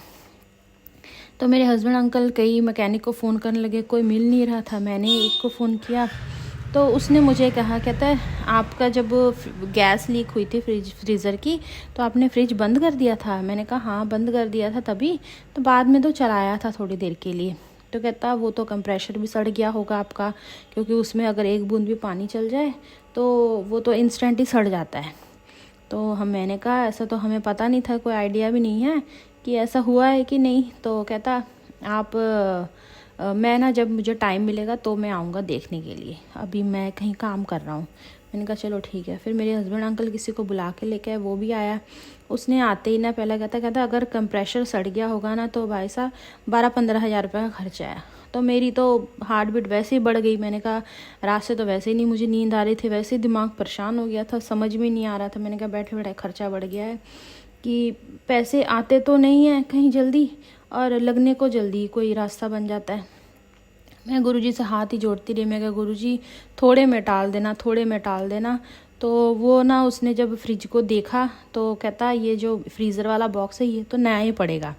तो मेरे हस्बैंड अंकल कई मैकेनिक को फ़ोन करने लगे, कोई मिल नहीं रहा था। मैंने एक को फ़ोन किया तो उसने मुझे कहा, कहता है आपका जब गैस लीक हुई थी फ्रीज़र की तो आपने फ्रिज बंद कर दिया था। मैंने कहा हाँ बंद कर दिया था तभी, तो बाद में तो चलाया था थोड़ी देर के लिए। तो कहता वो तो कंप्रेशर भी सड़ गया होगा आपका, क्योंकि उसमें अगर एक बूंद भी पानी चल जाए तो वो तो इंस्टेंट ही सड़ जाता है। तो मैंने कहा ऐसा तो हमें पता नहीं था, कोई आइडिया भी नहीं है कि ऐसा हुआ है कि नहीं। तो कहता आप मैं ना जब मुझे टाइम मिलेगा तो मैं आऊँगा देखने के लिए, अभी मैं कहीं काम कर रहा हूँ। मैंने कहा चलो ठीक है। फिर मेरे हस्बैंड अंकल किसी को बुला के लेके आए, वो भी आया। उसने आते ही ना पहले कहता अगर कंप्रेशर सड़ गया होगा ना तो भाई साहब 12-15 हज़ार रुपये का खर्चा है। तो मेरी तो हार्ट बीट वैसे ही बढ़ गई। मैंने कहा रात से तो वैसे ही नहीं मुझे नींद आ रही थी, वैसे ही दिमाग परेशान हो गया था, समझ में नहीं आ रहा था। मैंने कहा बैठे बैठे खर्चा बढ़ गया है, कि पैसे आते तो नहीं हैं कहीं जल्दी और लगने को जल्दी कोई रास्ता बन जाता है। मैं गुरुजी से हाथ ही जोड़ती रही। मैं कहा गुरुजी थोड़े में टाल देना, थोड़े में टाल देना। तो वो ना उसने जब फ्रिज को देखा तो कहता ये जो फ्रीज़र वाला बॉक्स है ये तो नया ही पड़ेगा,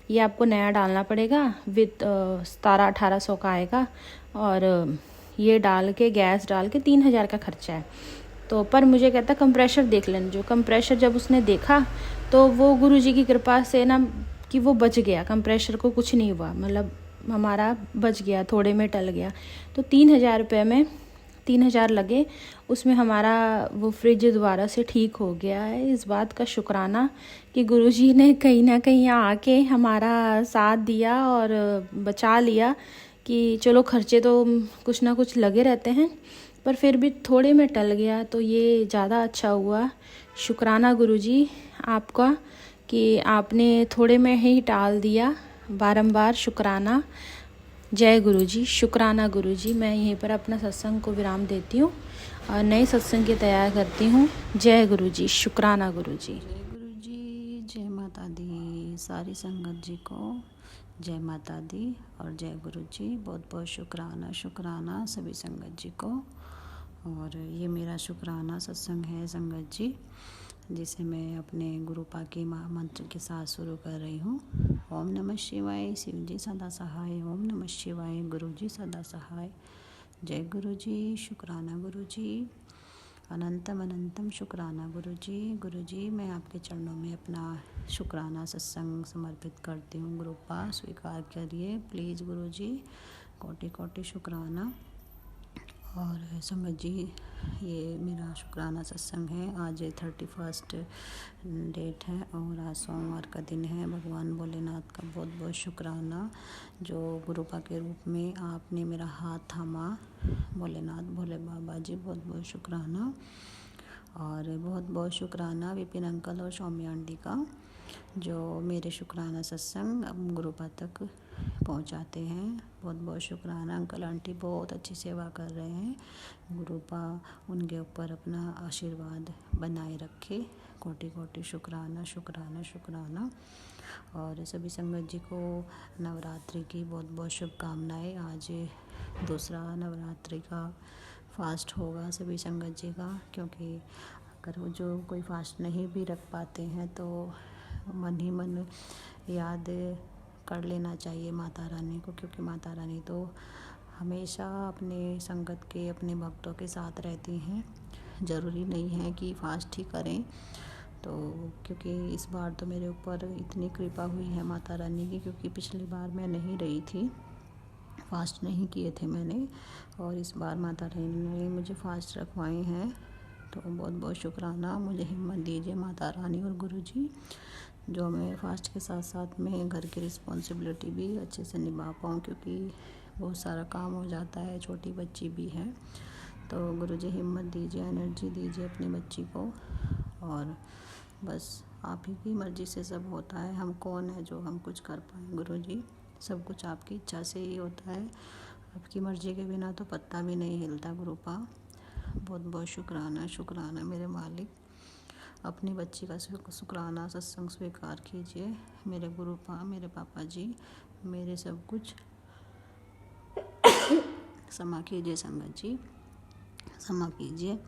ये आपको नया डालना पड़ेगा, विद 1700-1800 का आएगा, और ये डाल के गैस डाल के 3000 का खर्चा है। तो पर मुझे कहता कंप्रेशर देख लेना। जो कंप्रेशर जब उसने देखा तो वो गुरुजी की कृपा से ना कि वो बच गया, कंप्रेशर को कुछ नहीं हुआ, मतलब हमारा बच गया, थोड़े में टल गया। तो 3000 रुपये में 3000 लगे, उसमें हमारा वो फ्रिज दोबारा से ठीक हो गया है। इस बात का शुक्राना कि गुरुजी ने कहीं ना कहीं आके हमारा साथ दिया और बचा लिया, कि चलो खर्चे तो कुछ ना कुछ लगे रहते हैं पर फिर भी थोड़े में टल गया, तो ये ज़्यादा अच्छा हुआ। शुक्राना गुरुजी आपका कि आपने थोड़े में ही टाल दिया, बारंबार शुक्राना। जय गुरुजी, शुक्राना गुरुजी। मैं यहीं पर अपना सत्संग को विराम देती हूँ और नए सत्संग की तैयार करती हूँ। जय गुरुजी, शुक्राना गुरुजी। जय गुरुजी, जय माता दी सारी संगत जी को, जय माता दी और जय गुरुजी। बहुत बहुत शुक्राना सभी संगत जी को। और ये मेरा शुक्राना सत्संग है संगत जी, जिसे मैं अपने गुरु पाकी मंत्र के साथ शुरू कर रही हूँ। ओम नमः शिवाय, शिव जी सदा सहाय। ओम नमः शिवाय, गुरु जी सदा सहाय। जय गुरु जी, शुक्राना गुरु जी, अनंतम अनंतम शुक्राना गुरु जी। गुरु जी मैं आपके चरणों में अपना शुक्राना सत्संग समर्पित करती हूँ। गुरुपा स्वीकार करिए प्लीज़ गुरु जी, कोटि कोटि शुक्राना। और संगत जी ये मेरा शुक्राना सत्संग है। आज 31 डेट है और आज सोमवार का दिन है। भगवान भोलेनाथ का बहुत बहुत शुक्राना, जो गुरुपा के रूप में आपने मेरा हाथ थामा। भोलेनाथ भोले बाबा जी बहुत बहुत शुक्राना। और बहुत बहुत शुक्राना विपिन अंकल और सौम्या आंटी का, जो मेरे शुक्राना सत्संग अब गुरुपा तक पहुंचाते हैं। बहुत बहुत शुक्राना। अंकल आंटी बहुत अच्छी सेवा कर रहे हैं। गुरुपा उनके ऊपर अपना आशीर्वाद बनाए रखे। कोटि कोटि शुक्राना शुक्राना शुक्राना। और सभी संगत जी को नवरात्रि की बहुत बहुत शुभकामनाएं। आज दूसरा नवरात्रि का फास्ट होगा सभी संगत जी का, क्योंकि अगर वो जो कोई फास्ट नहीं भी रख पाते हैं तो मन ही मन याद कर लेना चाहिए माता रानी को, क्योंकि माता रानी तो हमेशा अपने संगत के, अपने भक्तों के साथ रहती हैं। ज़रूरी नहीं है कि फास्ट ही करें। तो क्योंकि इस बार तो मेरे ऊपर इतनी कृपा हुई है माता रानी की, क्योंकि पिछली बार मैं नहीं रही थी, फास्ट नहीं किए थे मैंने, और इस बार माता रानी ने मुझे फास्ट रखवाए हैं। तो बहुत बहुत शुक्राना। मुझे हिम्मत दीजिए माता रानी और गुरुजी, जो मैं फ़ास्ट के साथ साथ में घर की रिस्पॉन्सिबिलिटी भी अच्छे से निभा पाऊँ, क्योंकि बहुत सारा काम हो जाता है, छोटी बच्ची भी है। तो गुरुजी हिम्मत दीजिए, एनर्जी दीजिए अपनी बच्ची को, और बस आप ही की मर्ज़ी से सब होता है। हम कौन है जो हम कुछ कर पाएँ गुरुजी, सब कुछ आपकी इच्छा से ही होता है। आपकी मर्ज़ी के बिना तो पत्ता भी नहीं हिलता गुरुपा। बहुत बहुत शुक्राना, शुक्राना मेरे मालिक। अपनी बच्ची का शुक्राना सत्संग स्वीकार कीजिए मेरे गुरुपा, मेरे पापा जी, मेरे सब कुछ क्षमा कीजिए संगत जी, क्षमा कीजिए।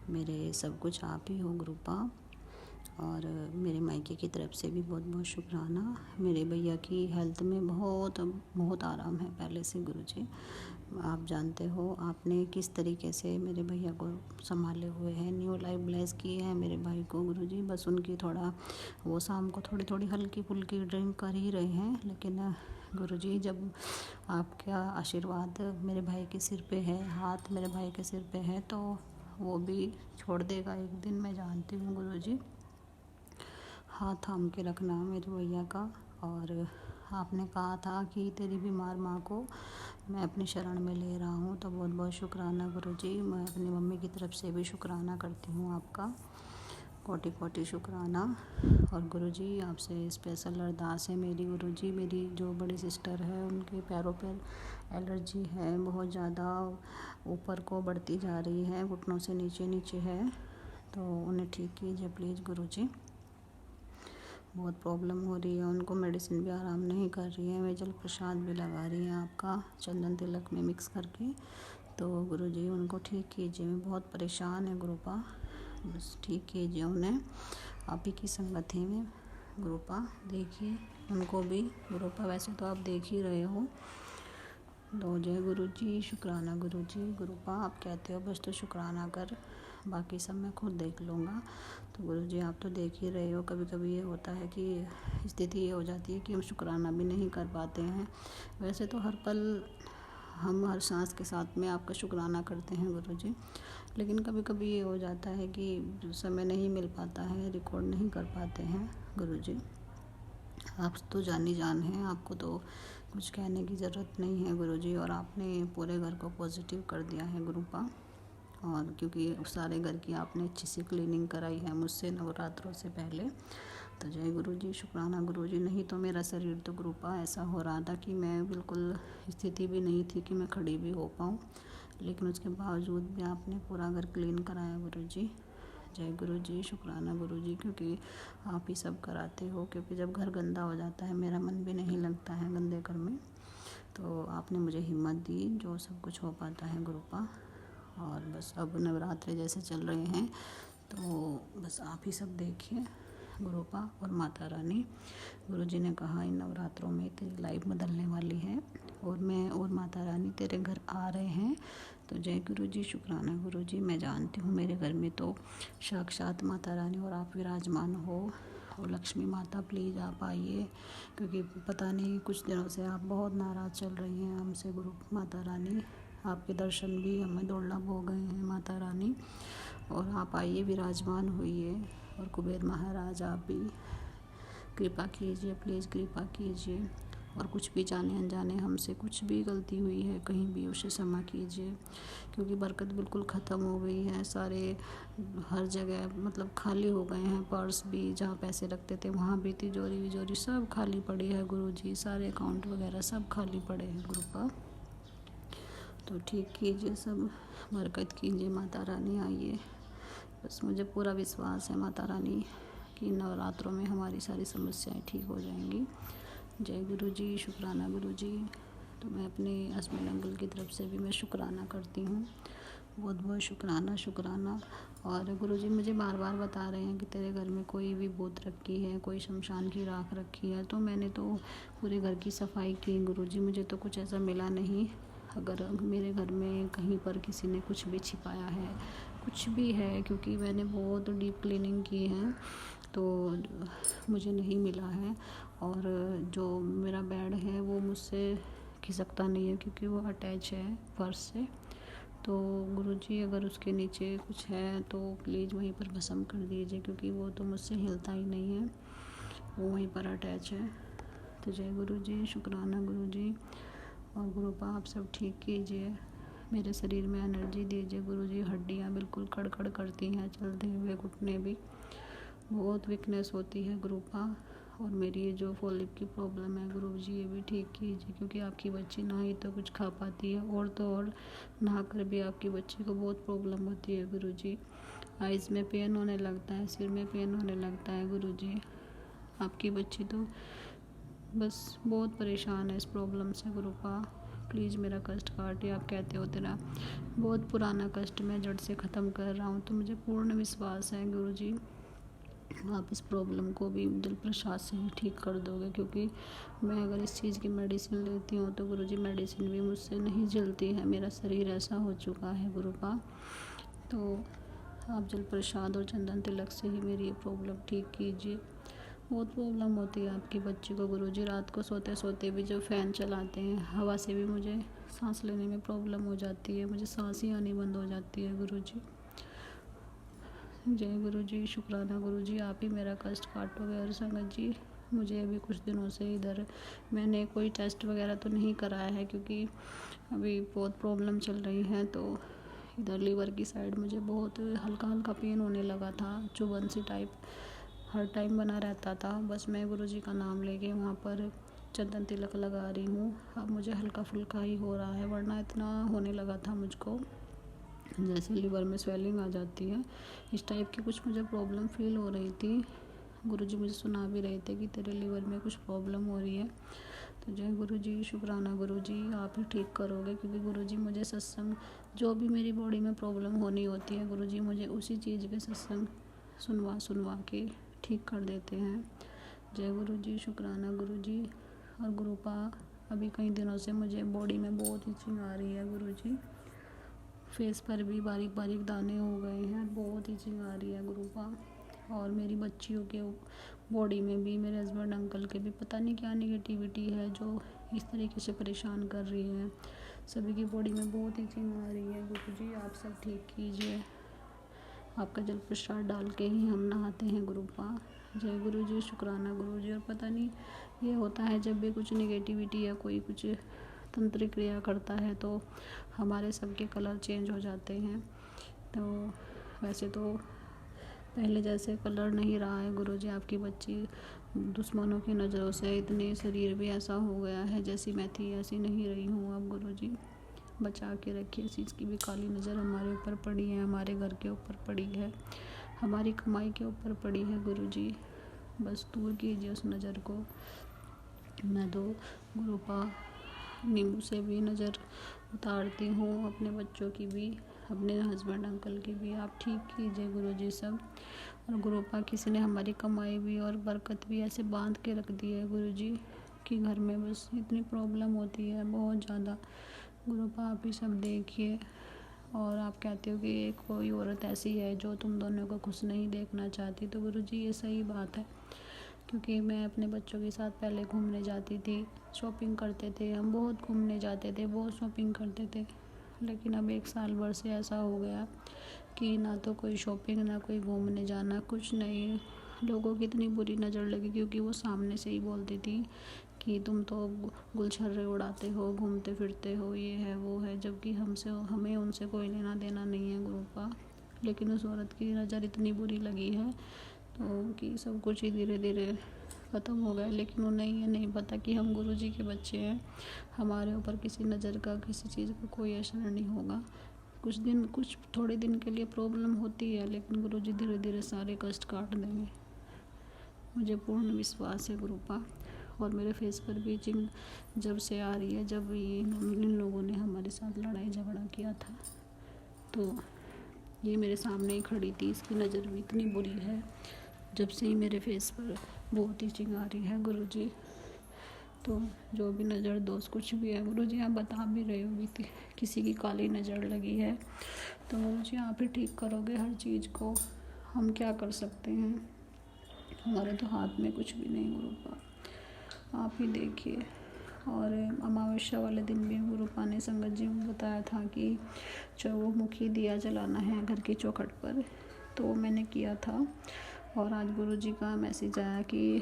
मेरे सब कुछ आप ही हो गुरुपा। और मेरे मायके की तरफ से भी बहुत बहुत शुक्राना। मेरे भैया की हेल्थ में बहुत बहुत आराम है पहले से गुरुजी। आप जानते हो आपने किस तरीके से मेरे भैया को संभाले हुए हैं, न्यू लाइफ ब्लेस की है मेरे भाई को गुरुजी। बस उनकी थोड़ा वो शाम को थोड़ी थोड़ी हल्की फुल्की ड्रिंक कर ही रहे हैं, लेकिन गुरुजी जब आपका आशीर्वाद मेरे भाई के सिर पे है, हाथ मेरे भाई के सिर पे है, तो वो भी छोड़ देगा एक दिन, मैं जानती हूँ गुरुजी। हाथ थाम के रखना मेरे भैया का। और आपने कहा था कि तेरी बीमार माँ को मैं अपनी शरण में ले रहा हूँ, तो बहुत बहुत शुक्राना गुरुजी। मैं अपनी मम्मी की तरफ से भी शुक्राना करती हूँ आपका, कोटि कोटि शुक्राना। और गुरुजी आपसे स्पेशल अरदास है मेरी गुरुजी, मेरी जो बड़ी सिस्टर है उनके पैरों पर एलर्जी है बहुत ज़्यादा, ऊपर को बढ़ती जा रही है, घुटनों से नीचे नीचे है, तो उन्हें ठीक कीजिए प्लीज़ गुरुजी। बहुत प्रॉब्लम हो रही है उनको, मेडिसिन भी आराम नहीं कर रही है। वे जल प्रसाद भी लगा रही हैं आपका चंदन तिलक में मिक्स करके, तो गुरुजी उनको ठीक कीजिए। मैं बहुत परेशान है गुरुपा, बस ठीक कीजिए उन्हें। आप ही की संगत है में गुरुपा, देखिए उनको भी गुरुपा, वैसे तो आप देख ही रहे हो। तो जय गुरुजी, शुक्राना गुरुजी। गुरुपा आप कहते हो बस तो शुक्राना कर, बाकी सब मैं खुद देख लूँगा। तो गुरुजी आप तो देख ही रहे हो, कभी कभी ये होता है कि स्थिति ये हो जाती है कि हम शुक्राना भी नहीं कर पाते हैं। वैसे तो हर पल हम हर सांस के साथ में आपका शुक्राना करते हैं गुरुजी, लेकिन कभी कभी ये हो जाता है कि समय नहीं मिल पाता है, रिकॉर्ड नहीं कर पाते हैं गुरुजी। आप तो जानी जान हैं, आपको तो कुछ कहने की ज़रूरत नहीं है गुरुजी। और आपने पूरे घर को पॉजिटिव कर दिया है गुरुपा, और क्योंकि सारे घर की आपने अच्छी सी क्लीनिंग कराई है मुझसे नवरात्रों से पहले। तो जय गुरुजी, शुक्राना गुरुजी। नहीं तो मेरा शरीर तो गुरुपा ऐसा हो रहा था कि मैं बिल्कुल स्थिति भी नहीं थी कि मैं खड़ी भी हो पाऊँ, लेकिन उसके बावजूद भी आपने पूरा घर क्लीन कराया गुरुजी। जय गुरुजी, शुक्राना गुरुजी, क्योंकि आप ही सब कराते हो। क्योंकि जब घर गंदा हो जाता है मेरा मन भी नहीं लगता है गंदे घर में, तो आपने मुझे हिम्मत दी, जो सब कुछ हो पाता है गुरुपा। और बस अब नवरात्रे जैसे चल रहे हैं, तो बस आप ही सब देखिए गुरुपा और माता रानी। गुरुजी ने कहा इन नवरात्रों में तेरी लाइफ बदलने वाली है, और मैं और माता रानी तेरे घर आ रहे हैं। तो जय गुरुजी, शुक्राना गुरुजी। मैं जानती हूँ मेरे घर में तो साक्षात माता रानी और आप विराजमान हो। और लक्ष्मी माता प्लीज़ आप आइए, क्योंकि पता नहीं कुछ दिनों से आप बहुत नाराज़ चल रही हैं हमसे गुरु माता रानी। आपके दर्शन भी हमें दुर्लभ हो गए हैं माता रानी, और आप आइए विराजमान होइए। और कुबेर महाराज आप भी कृपा कीजिए, प्लीज़ कृपा कीजिए। और कुछ भी जाने अनजाने हमसे कुछ भी गलती हुई है कहीं भी, उसे क्षमा कीजिए, क्योंकि बरकत बिल्कुल ख़त्म हो गई है। सारे हर जगह मतलब खाली हो गए हैं, पर्स भी जहाँ पैसे रखते थे वहाँ भी तिजोरी विजोरी सब खाली पड़ी है गुरुजी, सारे अकाउंट वगैरह सब खाली पड़े हैं गुरुपा। तो ठीक कीजिए, सब बरकत कीजिए, माता रानी आइए। बस मुझे पूरा विश्वास है माता रानी कि नवरात्रों में हमारी सारी समस्याएं ठीक हो जाएंगी। जय गुरुजी, शुक्राना गुरुजी। तो मैं अपने हस्बैंड अंकल की तरफ से भी मैं शुक्राना करती हूँ, बहुत बहुत शुक्राना, शुक्राना। और गुरुजी मुझे बार बार बता रहे हैं कि तेरे घर में कोई भी भूत रखी है, कोई शमशान की राख रखी है। तो मैंने तो पूरे घर की सफाई की गुरुजी, मुझे तो कुछ ऐसा मिला नहीं। अगर मेरे घर में कहीं पर किसी ने कुछ भी छिपाया है, कुछ भी है, क्योंकि मैंने बहुत डीप क्लीनिंग की है तो मुझे नहीं मिला है। और जो मेरा बेड है वो मुझसे खिसकता नहीं है क्योंकि वो अटैच है फर्श से। तो गुरुजी अगर उसके नीचे कुछ है तो प्लीज़ वहीं पर भस्म कर दीजिए, क्योंकि वो तो मुझसे हिलता ही नहीं है, वो वहीं पर अटैच है। तो जय गुरुजी, शुक्राना गुरुजी। और गुरुपा आप सब ठीक कीजिए, मेरे शरीर में एनर्जी दीजिए गुरुजी। हड्डियाँ बिल्कुल कड़कड़ करती हैं, चलते हुए घुटने भी बहुत वीकनेस होती है गुरुपा। और मेरी ये जो फॉलिक की प्रॉब्लम है गुरुजी, ये भी ठीक कीजिए, क्योंकि आपकी बच्ची ना ही तो कुछ खा पाती है और तो और नहा कर भी आपकी बच्ची को बहुत प्रॉब्लम होती है गुरुजी। आइज़ में पेन होने लगता है, सिर में पेन होने लगता है गुरुजी। आपकी बच्ची तो बस बहुत परेशान है इस प्रॉब्लम से गुरुपा। प्लीज़ मेरा कष्ट काटिए। आप कहते हो तेरा बहुत पुराना कष्ट मैं जड़ से ख़त्म कर रहा हूँ, तो मुझे पूर्ण विश्वास है गुरुजी आप इस प्रॉब्लम को भी दिल प्रसाद से ही ठीक कर दोगे। क्योंकि मैं अगर इस चीज़ की मेडिसिन लेती हूँ तो गुरुजी मेडिसिन भी मुझसे नहीं जलती है, मेरा शरीर ऐसा हो चुका है गुरुपा। तो आप जल प्रसाद और चंदन तिलक से ही मेरी ये प्रॉब्लम ठीक कीजिए। बहुत प्रॉब्लम होती है आपकी बच्ची को गुरुजी, रात को सोते सोते भी जब फ़ैन चलाते हैं हवा से भी मुझे सांस लेने में प्रॉब्लम हो जाती है, मुझे सांस ही आनी बंद हो जाती है गुरुजी। जय गुरुजी, शुक्राना गुरुजी, आप ही मेरा कष्ट काटोगे। और संगत जी मुझे अभी कुछ दिनों से इधर मैंने कोई टेस्ट वगैरह तो नहीं कराया है, क्योंकि अभी बहुत प्रॉब्लम चल रही है। तो इधर लीवर की साइड मुझे बहुत हल्का हल्का पेन होने लगा था, चुभन सी टाइप हर टाइम बना रहता था। बस मैं गुरुजी का नाम लेके वहाँ पर चंदन तिलक लगा रही हूँ, अब मुझे हल्का फुल्का ही हो रहा है, वरना इतना होने लगा था मुझको जैसे लीवर में स्वेलिंग आ जाती है, इस टाइप की कुछ मुझे प्रॉब्लम फील हो रही थी। गुरुजी मुझे सुना भी रहे थे कि तेरे लीवर में कुछ प्रॉब्लम हो रही है। तो जय गुरुजी, शुक्राना गुरुजी, आप ही ठीक करोगे, क्योंकि गुरुजी मुझे सत्संग जो भी मेरी बॉडी में प्रॉब्लम होनी होती है गुरुजी मुझे उसी चीज़ के सत्संग सुनवा के ठीक कर देते हैं। जय गुरुजी, शुक्राना गुरुजी। और गुरुपा अभी कई दिनों से मुझे बॉडी में बहुत इचिंग आ रही है गुरुजी, फेस पर भी बारीक बारीक दाने हो गए हैं, बहुत इचिंग आ रही है गुरुपा। और मेरी बच्चियों के बॉडी में भी, मेरे हस्बैंड अंकल के भी पता नहीं क्या निगेटिविटी है जो इस तरीके से परेशान कर रही है, सभी की बॉडी में बहुत इचिंग आ रही है गुरुजी, आप सब ठीक कीजिए। आपका जल प्रसाद डाल के ही हम नहाते हैं गुरुपा। जय गुरुजी, शुक्राना गुरुजी। और पता नहीं ये होता है जब भी कुछ निगेटिविटी या कोई कुछ तंत्रिक क्रिया करता है तो हमारे सबके कलर चेंज हो जाते हैं। तो वैसे तो पहले जैसे कलर नहीं रहा है गुरुजी, आपकी बच्ची दुश्मनों की नज़रों से इतने शरीर भी ऐसा हो गया है जैसी मैं थी ऐसी नहीं रही हूँ अब गुरुजी, बचा के रखिए। इस चीज़ की भी काली नज़र हमारे ऊपर पड़ी है, हमारे घर के ऊपर पड़ी है, हमारी कमाई के ऊपर पड़ी है गुरुजी, बस दूर कीजिए उस नज़र को। मैं तो गुरुपा नींबू से भी नज़र उतारती हूँ, अपने बच्चों की भी, अपने हस्बैंड अंकल की भी, आप ठीक कीजिए गुरुजी सब। और गुरुपा किसी ने हमारी कमाई भी और बरकत भी ऐसे बांध के रख दी है गुरुजी कि घर में बस इतनी प्रॉब्लम होती है बहुत ज़्यादा। गुरुपा आप ही सब देखिए। और आप कहते हो कि एक कोई औरत ऐसी है जो तुम दोनों को खुश नहीं देखना चाहती, तो गुरुजी ये सही बात है, क्योंकि मैं अपने बच्चों के साथ पहले घूमने जाती थी, शॉपिंग करते थे, हम बहुत घूमने जाते थे, बहुत शॉपिंग करते थे। लेकिन अब 1 साल भर से ऐसा हो गया कि ना तो कोई शॉपिंग, ना कोई घूमने जाना, कुछ नहीं। लोगों की इतनी बुरी नज़र लगी क्योंकि वो सामने से ही बोलती थी कि तुम तो गुलछर्रे उड़ाते हो, घूमते फिरते हो, ये है वो है, जबकि हमें उनसे कोई लेना देना नहीं है गुरुपा। लेकिन उस औरत की नज़र इतनी बुरी लगी है तो कि सब कुछ ही धीरे धीरे ख़त्म हो गया। लेकिन उन्हें ये नहीं पता कि हम गुरुजी के बच्चे हैं, हमारे ऊपर किसी नज़र का, किसी चीज़ का कोई असर नहीं होगा। कुछ थोड़े दिन के लिए प्रॉब्लम होती है, लेकिन गुरुजी धीरे धीरे सारे कष्ट काट देंगे, मुझे पूर्ण विश्वास है गुरुपा। और मेरे फेस पर भी इचिंग जब से आ रही है, जब इन लोगों ने हमारे साथ लड़ाई झगड़ा किया था, तो ये मेरे सामने ही खड़ी थी, इसकी नज़र भी इतनी बुरी है, जब से ही मेरे फेस पर बहुत ईचिंग आ रही है गुरुजी। तो जो भी नज़र दोष कुछ भी है गुरुजी, आप बता भी रहे हो कि किसी की काली नज़र लगी है, तो गुरुजी आप ही ठीक करोगे हर चीज़ को, हम क्या कर सकते हैं, हमारे तो हाथ में कुछ भी नहीं गुरुपा, आप ही देखिए। और अमावस्या वाले दिन भी गुरुपा ने संगत जी को बताया था कि चौमुखी दिया जलाना है घर की चौखट पर, तो मैंने किया था। और आज गुरुजी का मैसेज आया कि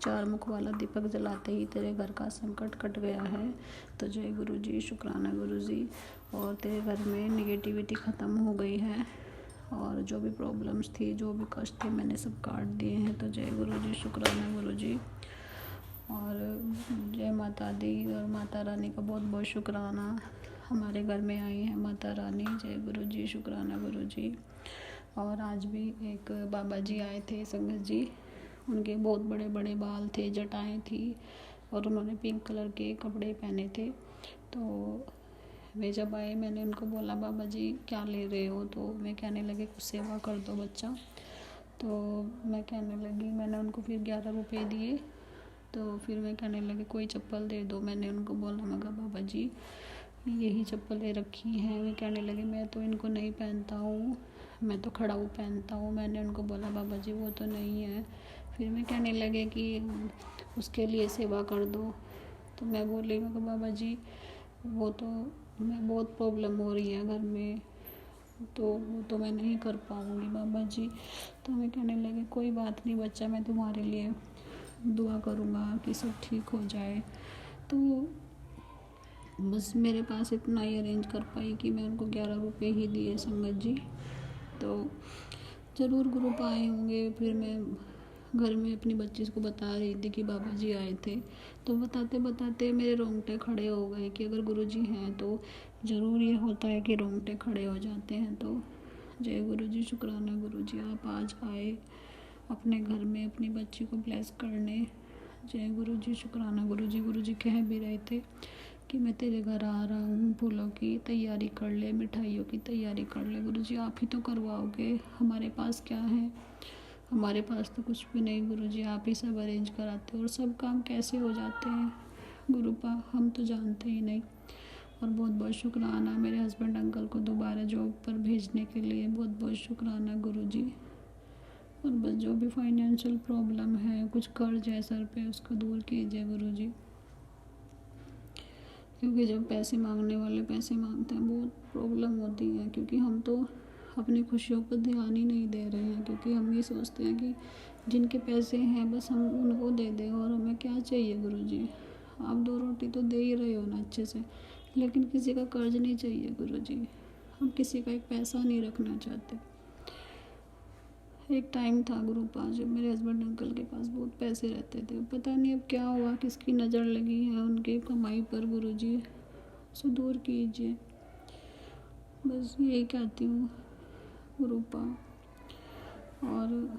4 मुख वाला दीपक जलाते ही तेरे घर का संकट कट गया है। तो जय गुरुजी, शुक्राना गुरुजी। और तेरे घर में निगेटिविटी ख़त्म हो गई है, और जो भी प्रॉब्लम्स थी, जो भी कष्ट थे, मैंने सब काट दिए हैं। तो जय गुरुजी, शुक्राना गुरुजी। और जय माता दी और माता रानी का बहुत बहुत शुक्राना, हमारे घर में आई है माता रानी। जय गुरुजी, शुक्राना गुरुजी। और आज भी एक बाबा जी आए थे संगत जी, उनके बहुत बड़े बड़े बाल थे, जटाएं थी, और उन्होंने पिंक कलर के कपड़े पहने थे। तो वे जब आए, मैंने उनको बोला बाबा जी क्या ले रहे हो, तो मैं कहने लगे कुछ सेवा कर दो बच्चा। तो मैं कहने लगी, मैंने उनको फिर 11 रुपये दिए। तो फिर मैं कहने लगी कोई चप्पल दे दो, मैंने उनको बोला, मैं कहा बाबा जी यही चप्पलें रखी हैं। वे कहने लगे मैं तो इनको नहीं पहनता हूँ, मैं तो खड़ाऊ पहनता हूँ। मैंने उनको बोला बाबा जी वो तो नहीं है। फिर मैं कहने लगे कि उसके लिए सेवा कर दो। तो मैं बोली, मैं कहा बाबा जी वो तो मैं बहुत प्रॉब्लम हो रही है घर में, तो वो तो मैं नहीं कर पाऊँगी बाबा जी। तो मैं कहने लगे कोई बात नहीं बच्चा, मैं तुम्हारे लिए दुआ करूँगा कि सब ठीक हो जाए। तो बस मेरे पास इतना ही अरेंज कर पाई कि मैं उनको 11 रुपये ही दिए संगत जी। तो ज़रूर ग्रुप आए होंगे। फिर मैं घर में अपनी बच्ची को बता रही थी कि बाबा जी आए थे, तो बताते बताते मेरे रोंगटे खड़े हो गए कि अगर गुरुजी हैं तो ज़रूर ये होता है कि रोंगटे खड़े हो जाते हैं। तो जय गुरुजी, शुक्राना गुरुजी, आप आज आए अपने घर में अपनी बच्ची को ब्लेस करने। जय गुरुजी, शुक्राना गुरुजी। गुरुजी कह भी रहे थे कि मैं तेरे घर आ रहा हूँ, फूलों की तैयारी कर ले, मिठाइयों की तैयारी कर ले। गुरुजी आप ही तो करवाओगे, हमारे पास क्या है, हमारे पास तो कुछ भी नहीं। गुरुजी आप ही सब अरेंज कराते हो, और सब काम कैसे हो जाते हैं गुरुपा, हम तो जानते ही नहीं। और बहुत बहुत शुक्राना मेरे हस्बैंड अंकल को दोबारा जॉब पर भेजने के लिए, बहुत बहुत शुक्राना गुरुजी। और बस जो भी फाइनेंशियल प्रॉब्लम है, कुछ कर्ज है सर पे, उसको दूर कीजिए गुरुजी, क्योंकि जब पैसे मांगने वाले पैसे मांगते हैं बहुत प्रॉब्लम होती है। क्योंकि हम तो अपनी खुशियों पर ध्यान ही नहीं दे रहे हैं, क्योंकि हम ये सोचते हैं कि जिनके पैसे हैं बस हम उनको दे दें, और हमें क्या चाहिए गुरुजी। आप 2 रोटी तो दे ही रहे हो ना अच्छे से, लेकिन किसी का कर्ज नहीं चाहिए गुरुजी, हम किसी का एक पैसा नहीं रखना चाहते। एक टाइम था गुरुपा जब मेरे हस्बैंड अंकल के पास बहुत पैसे रहते थे, पता नहीं अब क्या हुआ, किसकी नज़र लगी है उनकी कमाई पर गुरुजी, उसे दूर कीजिए, बस यही कहती हूँ गुरुपा। और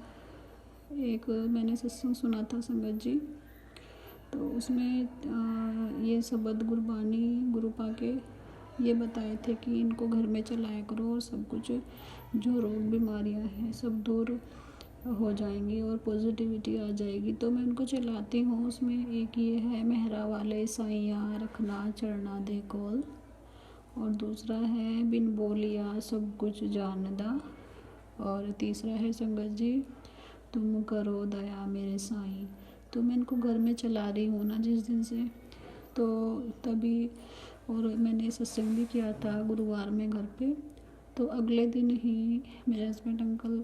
एक मैंने सत्संग सुना था संगत जी, तो उसमें ये शब्द गुरबानी गुरुपा के ये बताए थे कि इनको घर में चलाया करो, और सब कुछ जो रोग बीमारियां हैं सब दूर हो जाएंगी और पॉजिटिविटी आ जाएगी। तो मैं उनको चलाती हूँ। उसमें एक ये है, मेहरा वाले साइयाँ रखना चढ़ना दे कोल, और दूसरा है बिन बोलिया सब कुछ जानदा, और तीसरा है संगत जी तुम करो दया मेरे साईं। तो मैं इनको घर में चला रही हूँ ना जिस दिन से, तो तभी, और मैंने सत्संग भी किया था गुरुवार में घर पे। तो अगले दिन ही मेरे हस्बैंड अंकल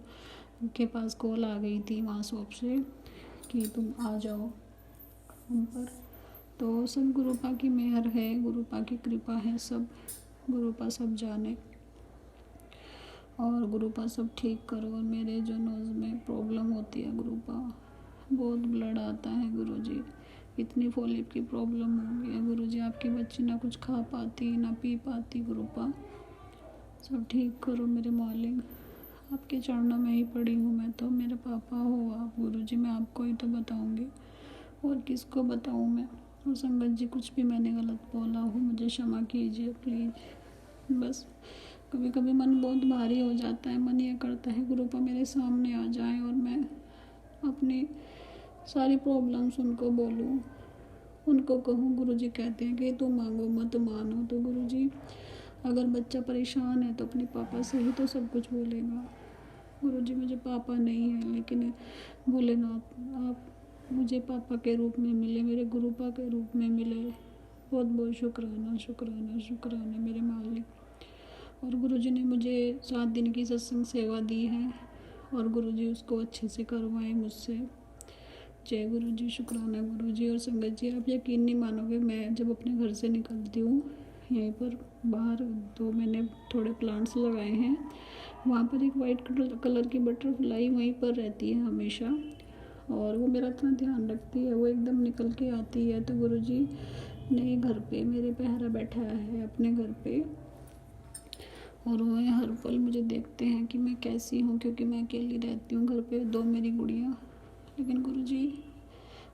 के पास कॉल आ गई थी वहाँ शॉप से कि तुम आ जाओ उन पर। तो सब गुरुपा की मेहर है, गुरुपा की कृपा है, सब गुरुपा सब जाने, और गुरुपा सब ठीक करो। और मेरे जो नोज़ में प्रॉब्लम होती है गुरुपा, बहुत ब्लड आता है गुरुजी, इतनी फॉलिप की प्रॉब्लम हो गई है गुरुजी, आपकी बच्ची ना कुछ खा पाती ना पी पाती गुरुपा, सब ठीक करो मेरे मालिक, आपके चरणों में ही पड़ी हूँ मैं तो, मेरे पापा हो आप गुरुजी, मैं आपको ही तो बताऊँगी और किसको बताऊँ मैं। और संगत जी कुछ भी मैंने गलत बोला हो मुझे क्षमा कीजिए प्लीज़, बस कभी कभी मन बहुत भारी हो जाता है। मन ये करता है गुरुपा मेरे सामने आ जाए और मैं अपनी सारी प्रॉब्लम्स उनको बोलूं, उनको कहूँ। गुरुजी कहते हैं कि तू मांगो मत मानो। तो गुरुजी, अगर बच्चा परेशान है तो अपने पापा से ही तो सब कुछ बोलेगा। गुरुजी, मुझे पापा नहीं है, लेकिन भोलेनाथ आप मुझे पापा के रूप में मिले, मेरे गुरुपा के रूप में मिले। बहुत बहुत शुक्राना शुक्राना शुक्राना मेरे मालिक। और गुरुजी ने मुझे 7 दिन की सत्संग सेवा दी है और गुरुजी उसको अच्छे से करवाएं मुझसे। जय गुरुजी, शुक्राना गुरुजी। और संगत जी, आप यकीन नहीं मानोगे, मैं जब अपने घर से निकलती हूँ, यहीं पर बाहर तो मैंने थोड़े प्लांट्स लगाए हैं, वहाँ पर एक वाइट कलर की बटरफ्लाई वहीं पर रहती है हमेशा, और वो मेरा इतना ध्यान रखती है, वो एकदम निकल के आती है। तो गुरुजी ने घर पे मेरे पहरा बैठाया है अपने घर पे, और वो हर पल मुझे देखते हैं कि मैं कैसी हूँ, क्योंकि मैं अकेली रहती हूँ घर पे, 2 मेरी गुड़ियाँ। लेकिन गुरुजी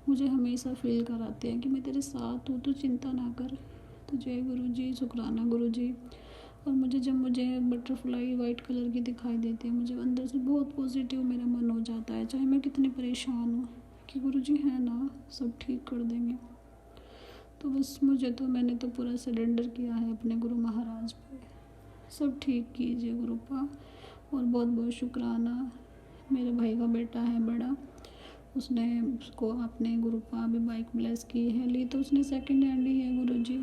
मुझे हमेशा फील कराते हैं कि मैं तेरे साथ हूँ, तो चिंता ना कर। तो जय गुरुजी, शुक्राना गुरुजी। और जब मुझे बटरफ्लाई वाइट कलर की दिखाई देती है, मुझे अंदर से बहुत पॉजिटिव मेरा मन हो जाता है, चाहे मैं कितनी परेशान हूँ, कि गुरुजी है ना, सब ठीक कर देंगे। तो बस मैंने तो पूरा सरेंडर किया है अपने गुरु महाराज पे। सब ठीक कीजिए गुरुपा। और बहुत बहुत शुक्राना। मेरे भाई का बेटा है बड़ा, उसको आपने गुरुपा अभी बाइक ब्लेस की है, ली तो उसने सेकंड हैंड ही है गुरुजी,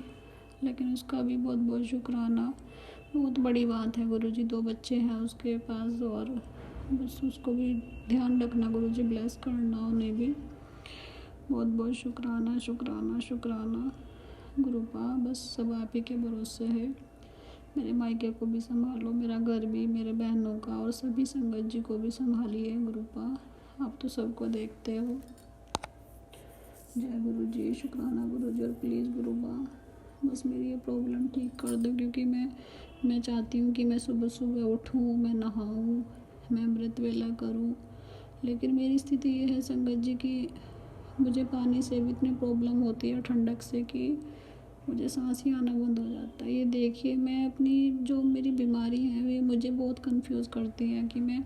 लेकिन उसका भी बहुत बहुत शुक्राना। बहुत बड़ी बात है गुरुजी, 2 बच्चे हैं उसके पास, और बस उसको भी ध्यान रखना गुरुजी, ब्लेस करना उन्हें भी। बहुत बहुत शुक्राना शुक्राना शुक्राना गुरुपा। बस सब आप ही के भरोसे है। मेरे मायके को भी संभालो, मेरा घर भी, मेरे बहनों का, और सभी संगत जी को भी संभालिए गुरुपा, आप तो सबको देखते हो। जय गुरुजी, शुक्राना गुरुजी। और प्लीज़ गुरुपा, बस मेरी ये प्रॉब्लम ठीक कर दो, क्योंकि मैं चाहती हूँ कि मैं सुबह सुबह उठूँ, मैं नहाऊँ, मैं अमृत वेला करूँ, लेकिन मेरी स्थिति ये है संगत जी कि मुझे पानी से भी इतनी प्रॉब्लम होती है, ठंडक से, कि मुझे सांस ही आना बंद हो जाता है। ये देखिए, मैं अपनी जो मेरी बीमारी है वे मुझे बहुत कंफ्यूज करती है, कि मैं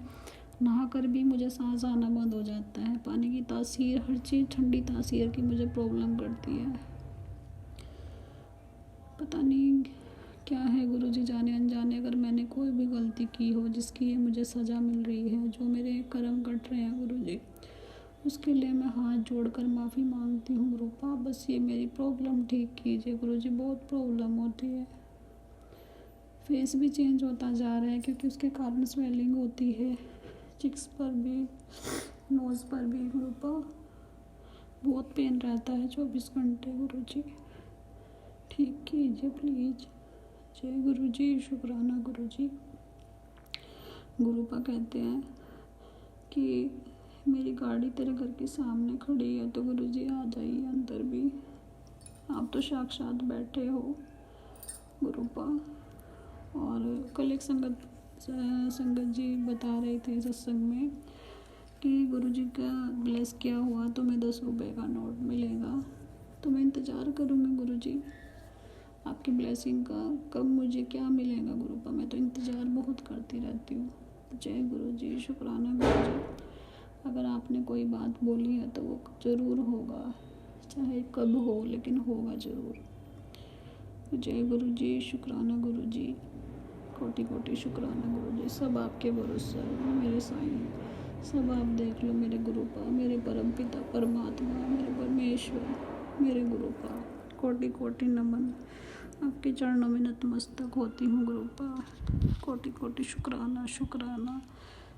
नहा कर भी मुझे सांस आना बंद हो जाता है। पानी की तासीर, हर चीज़ ठंडी तासीर की मुझे प्रॉब्लम करती है। पता नहीं क्या है गुरुजी, जाने अनजाने अगर मैंने कोई भी गलती की हो जिसकी ये मुझे सज़ा मिल रही है, जो मेरे कर्म कट रहे हैं गुरुजी, उसके लिए मैं हाथ जोड़कर माफ़ी मांगती हूँ गुरुपा। बस ये मेरी प्रॉब्लम ठीक कीजिए गुरुजी, बहुत प्रॉब्लम होती है। फेस भी चेंज होता जा रहा है, क्योंकि उसके कारण स्वेलिंग होती है, चिक्स पर भी, नोज़ पर भी गुरुपा। बहुत पेन रहता है 24 घंटे गुरुजी, ठीक कीजिए प्लीज़। जय गुरुजी, शुक्राना गुरुजी। गुरुपा कहते हैं कि मेरी गाड़ी तेरे घर के सामने खड़ी है, तो गुरुजी आ जाइए अंदर भी, आप तो साक्षात बैठे हो गुरुपा। और कल एक संगत जी बता रहे थे सत्संग में कि गुरुजी का ब्लेस किया हुआ तो मैं 10 रुपये का नोट मिलेगा। तो मैं इंतज़ार करूँगी गुरुजी आपकी ब्लेसिंग का, कब मुझे क्या मिलेगा गुरुपा, मैं तो इंतज़ार बहुत करती रहती हूँ। जय गुरुजी, शुक्राना गुरुजी। अगर आपने कोई बात बोली है तो वो ज़रूर होगा, चाहे कब हो, लेकिन होगा ज़रूर। जय गुरुजी, शुक्राना गुरुजी, कोटि कोटि शुक्राना गुरुजी। सब आपके भरोसे है मेरे साईं, सब आप देख लो मेरे गुरुपा, मेरे परम पिता परमात्मा, मेरे परमेश्वर, मेरे गुरुपा। कोटि कोटि नमन, आपके चरणों में नतमस्तक होती हूँ गुरुपा। कोटि कोटि शुक्राना शुक्राना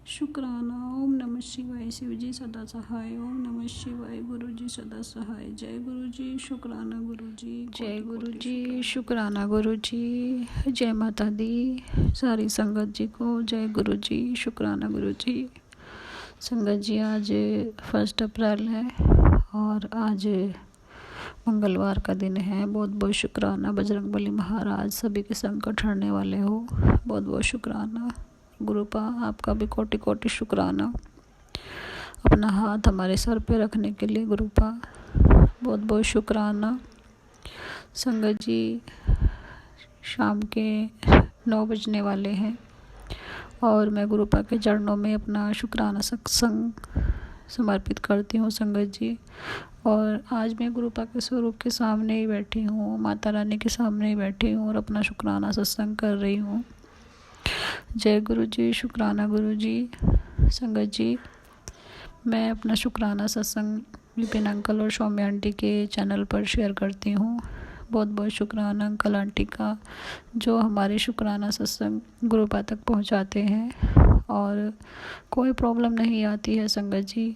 शुक्राना। ओम नमः शिवाय, शिव जी सदा सहाय। ओम नमः शिवाय, गुरु जी सदा सहाय। जय गुरु जी, शुक्राना गुरु जी। जय गुरु जी, शुक्राना गुरु जी। जय माता दी सारी संगत जी को। जय गुरु जी, शुक्राना गुरु जी। संगत जी, आज 1 अप्रैल है और आज मंगलवार का दिन है। बहुत बहुत शुक्राना बजरंगबली महाराज, सभी के संकट हरने वाले हो। बहुत बहुत शुक्राना गुरुपा, आपका भी कोटि कोटि शुक्राना अपना हाथ हमारे सर पे रखने के लिए गुरुपा। बहुत बहुत शुक्राना। संगत जी, शाम के 9 बजने वाले हैं और मैं गुरुपा के चरणों में अपना शुक्राना सत्संग समर्पित करती हूँ संगत जी। और आज मैं गुरुपा के स्वरूप के सामने ही बैठी हूँ, माता रानी के सामने ही बैठी हूँ और अपना शुक्राना सत्संग कर रही हूँ। जय गुरु जी, शुक्राना गुरु जी। संगत जी, मैं अपना शुक्राना सत्संग विपिन अंकल और सौम्या आंटी के चैनल पर शेयर करती हूँ। बहुत बहुत शुक्राना अंकल आंटी का, जो हमारे शुक्राना सत्संग गुरुपा तक पहुँचाते हैं और कोई प्रॉब्लम नहीं आती है। संगत जी,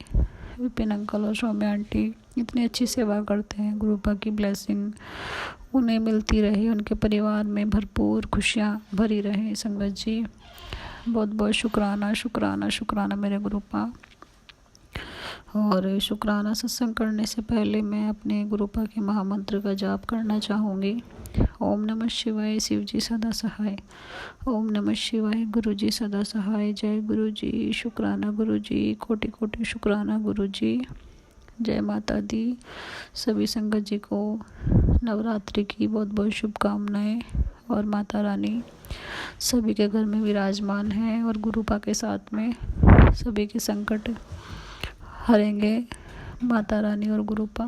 विपिन अंकल और सौम्या आंटी इतनी अच्छी सेवा करते हैं। गुरुपा की ब्लेसिंग उन्हें मिलती रहे, उनके परिवार में भरपूर खुशियाँ भरी रहे। संगत जी, बहुत बहुत शुक्राना शुक्राना शुक्राना मेरे गुरुपा। और शुक्राना सत्संग करने से पहले मैं अपने गुरुपा के महामंत्र का जाप करना चाहूँगी। ओम नमः शिवाय, शिव जी सदा सहाय। ओम नमः शिवाय, गुरु जी सदा सहाय। जय गुरु जी, शुक्राना गुरु जी, कोटि कोटि शुक्राना गुरु जी। जय माता दी। सभी संगत जी को नवरात्रि की बहुत बहुत शुभकामनाएं। और माता रानी सभी के घर में विराजमान है और गुरुपा के साथ में सभी के संकट हरेंगे माता रानी और गुरुपा।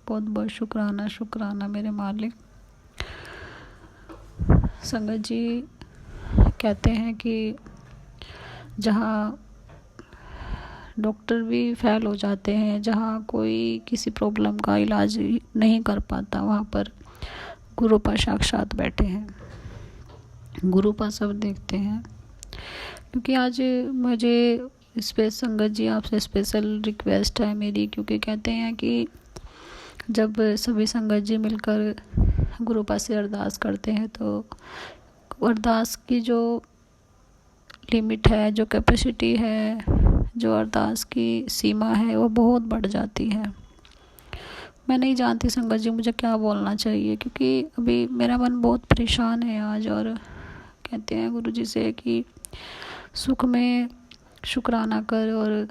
बहुत बहुत शुक्राना शुक्राना मेरे मालिक। संगत जी कहते हैं कि जहाँ डॉक्टर भी फेल हो जाते हैं, जहाँ कोई किसी प्रॉब्लम का इलाज नहीं कर पाता, वहाँ पर गुरुपा साक्षात बैठे हैं। गुरुपा सब देखते हैं। क्योंकि आज मुझे संगत जी आपसे स्पेशल रिक्वेस्ट है मेरी, क्योंकि कहते हैं कि जब सभी संगत जी मिलकर गुरुपा से अरदास करते हैं तो अरदास की जो लिमिट है, जो कैपेसिटी है, जो अरदास की सीमा है, वो बहुत बढ़ जाती है। मैं नहीं जानती संगत जी मुझे क्या बोलना चाहिए, क्योंकि अभी मेरा मन बहुत परेशान है आज। और कहते हैं गुरु जी से कि सुख में शुक्राना कर और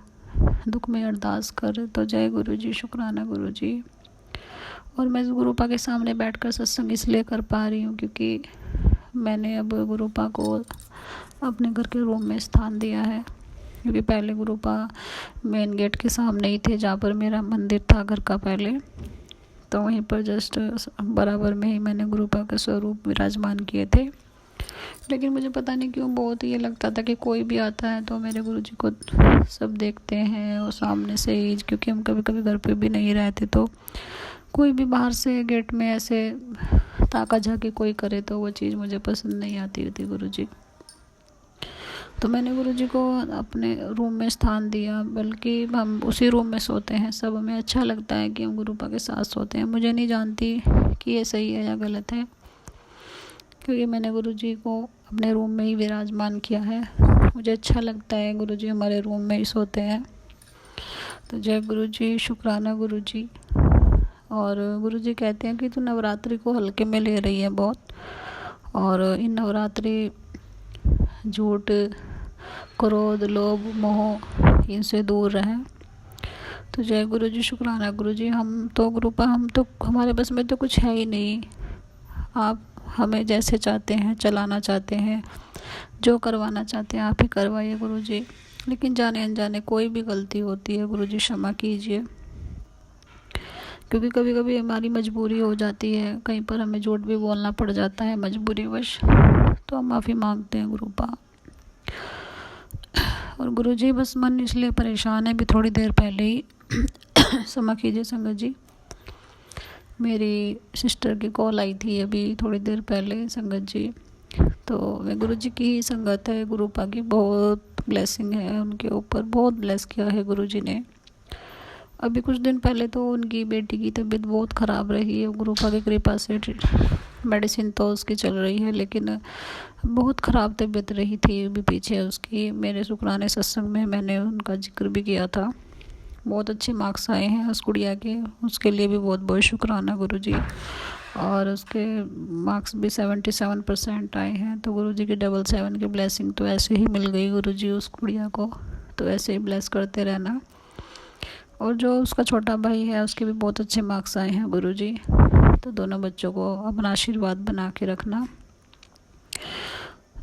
दुख में अरदास कर। तो जय गुरु जी, शुक्राना गुरु जी। और मैं गुरुपा के सामने बैठकर सत्संग इसलिए कर पा रही हूँ क्योंकि मैंने अब गुरुपा को अपने घर के रूम में स्थान दिया है। क्योंकि पहले गुरुपा मेन गेट के सामने ही थे, जहाँ पर मेरा मंदिर था घर का पहले, तो वहीं पर जस्ट बराबर में ही मैंने गुरुपा का स्वरूप विराजमान किए थे। लेकिन मुझे पता नहीं क्यों बहुत ये लगता था कि कोई भी आता है तो मेरे गुरुजी को सब देखते हैं और सामने से ही, क्योंकि हम कभी कभी घर पे भी नहीं रहते, तो कोई भी बाहर से गेट में ऐसे ताका झाकी कोई करे तो वो चीज़ मुझे पसंद नहीं आती थी गुरुजी। तो मैंने गुरुजी को अपने रूम में स्थान दिया, बल्कि हम उसी रूम में सोते हैं सब। हमें अच्छा लगता है कि हम गुरुपा के साथ सोते हैं। मुझे नहीं जानती कि ये सही है या गलत है, क्योंकि मैंने गुरुजी को अपने रूम में ही विराजमान किया है। मुझे अच्छा लगता है, गुरुजी हमारे रूम में ही सोते हैं। तो जय गुरुजी, शुक्राना गुरुजी। और गुरुजी कहते हैं कि तू नवरात्रि को हल्के में ले रही है बहुत, और इन नवरात्रि झूठ, क्रोध, लोभ, मोह इनसे दूर रहें। तो जय गुरुजी, शुक्राना गुरुजी। हम तो गुरुपा, हम तो हमारे बस में तो कुछ है ही नहीं। आप हमें जैसे चाहते हैं चलाना चाहते हैं, जो करवाना चाहते हैं आप ही करवाइए गुरुजी। लेकिन जाने अनजाने कोई भी गलती होती है गुरुजी क्षमा कीजिए, क्योंकि कभी कभी हमारी मजबूरी हो जाती है, कहीं पर हमें झूठ भी बोलना पड़ जाता है मजबूरीवश, तो हम माफ़ी मांगते हैं गुरुपा। और गुरुजी बस मन इसलिए परेशान है, भी थोड़ी देर पहले ही क्षमा कीजिए संगत जी, मेरी सिस्टर की कॉल आई थी अभी थोड़ी देर पहले संगत जी। तो वे गुरुजी की ही संगत है, गुरुपा की बहुत ब्लेसिंग है उनके ऊपर, बहुत ब्लेस किया है गुरुजी ने। अभी कुछ दिन पहले तो उनकी बेटी की तबीयत बहुत ख़राब रही है, गुरुपा की कृपा से मेडिसिन तो उसकी चल रही है, लेकिन बहुत ख़राब तबीयत रही थी अभी पीछे उसकी। मेरे शुक्राने सत्संग में मैंने उनका जिक्र भी किया था। बहुत अच्छे मार्क्स आए हैं उस गुड़िया के, उसके लिए भी बहुत बहुत शुक्राना गुरुजी। और उसके मार्क्स भी 77% आए हैं। तो गुरुजी की 7 की ब्लेसिंग तो ऐसे ही मिल गई गुरुजी उस गुड़िया को, तो ऐसे ही ब्लेस करते रहना। और जो उसका छोटा भाई है उसके भी बहुत अच्छे मार्क्स आए हैं गुरुजी। तो दोनों बच्चों को अपना आशीर्वाद बना के रखना।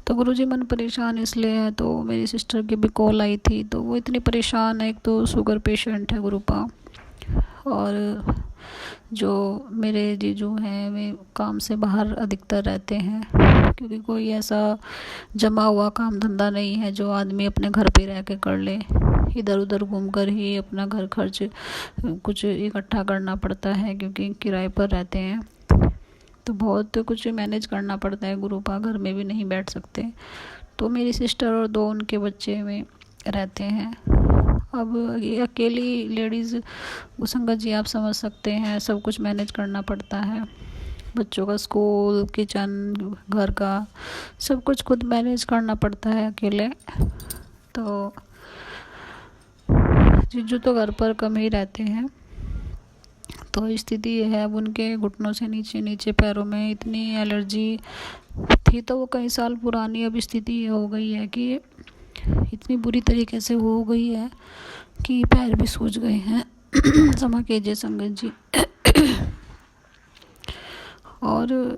तो गुरुजी मन परेशान इसलिए है, तो मेरी सिस्टर की भी कॉल आई थी, तो वो इतनी परेशान है। एक तो शुगर पेशेंट है गुरुपा, और जो मेरे जीजू हैं वे काम से बाहर अधिकतर रहते हैं, क्योंकि कोई ऐसा जमा हुआ काम धंधा नहीं है जो आदमी अपने घर पे रह के कर ले। इधर उधर घूमकर ही अपना घर खर्च कुछ इकट्ठा करना पड़ता है, क्योंकि किराए पर रहते हैं, तो बहुत कुछ मैनेज करना पड़ता है गुरुपा, घर में भी नहीं बैठ सकते। तो मेरी सिस्टर और 2 उनके बच्चे में रहते हैं। अब ये अकेली लेडीज़ संगत जी आप समझ सकते हैं, सब कुछ मैनेज करना पड़ता है, बच्चों का स्कूल, किचन, घर का सब कुछ खुद मैनेज करना पड़ता है अकेले। तो जीजू तो घर पर कम ही रहते हैं। तो स्थिति ये है, अब उनके घुटनों से नीचे पैरों में इतनी एलर्जी थी, तो वो कई साल पुरानी अब स्थिति ये हो गई है कि इतनी बुरी तरीके से हो गई है कि पैर भी सूज गए हैं। क्षमा कीजिए संगत जी। और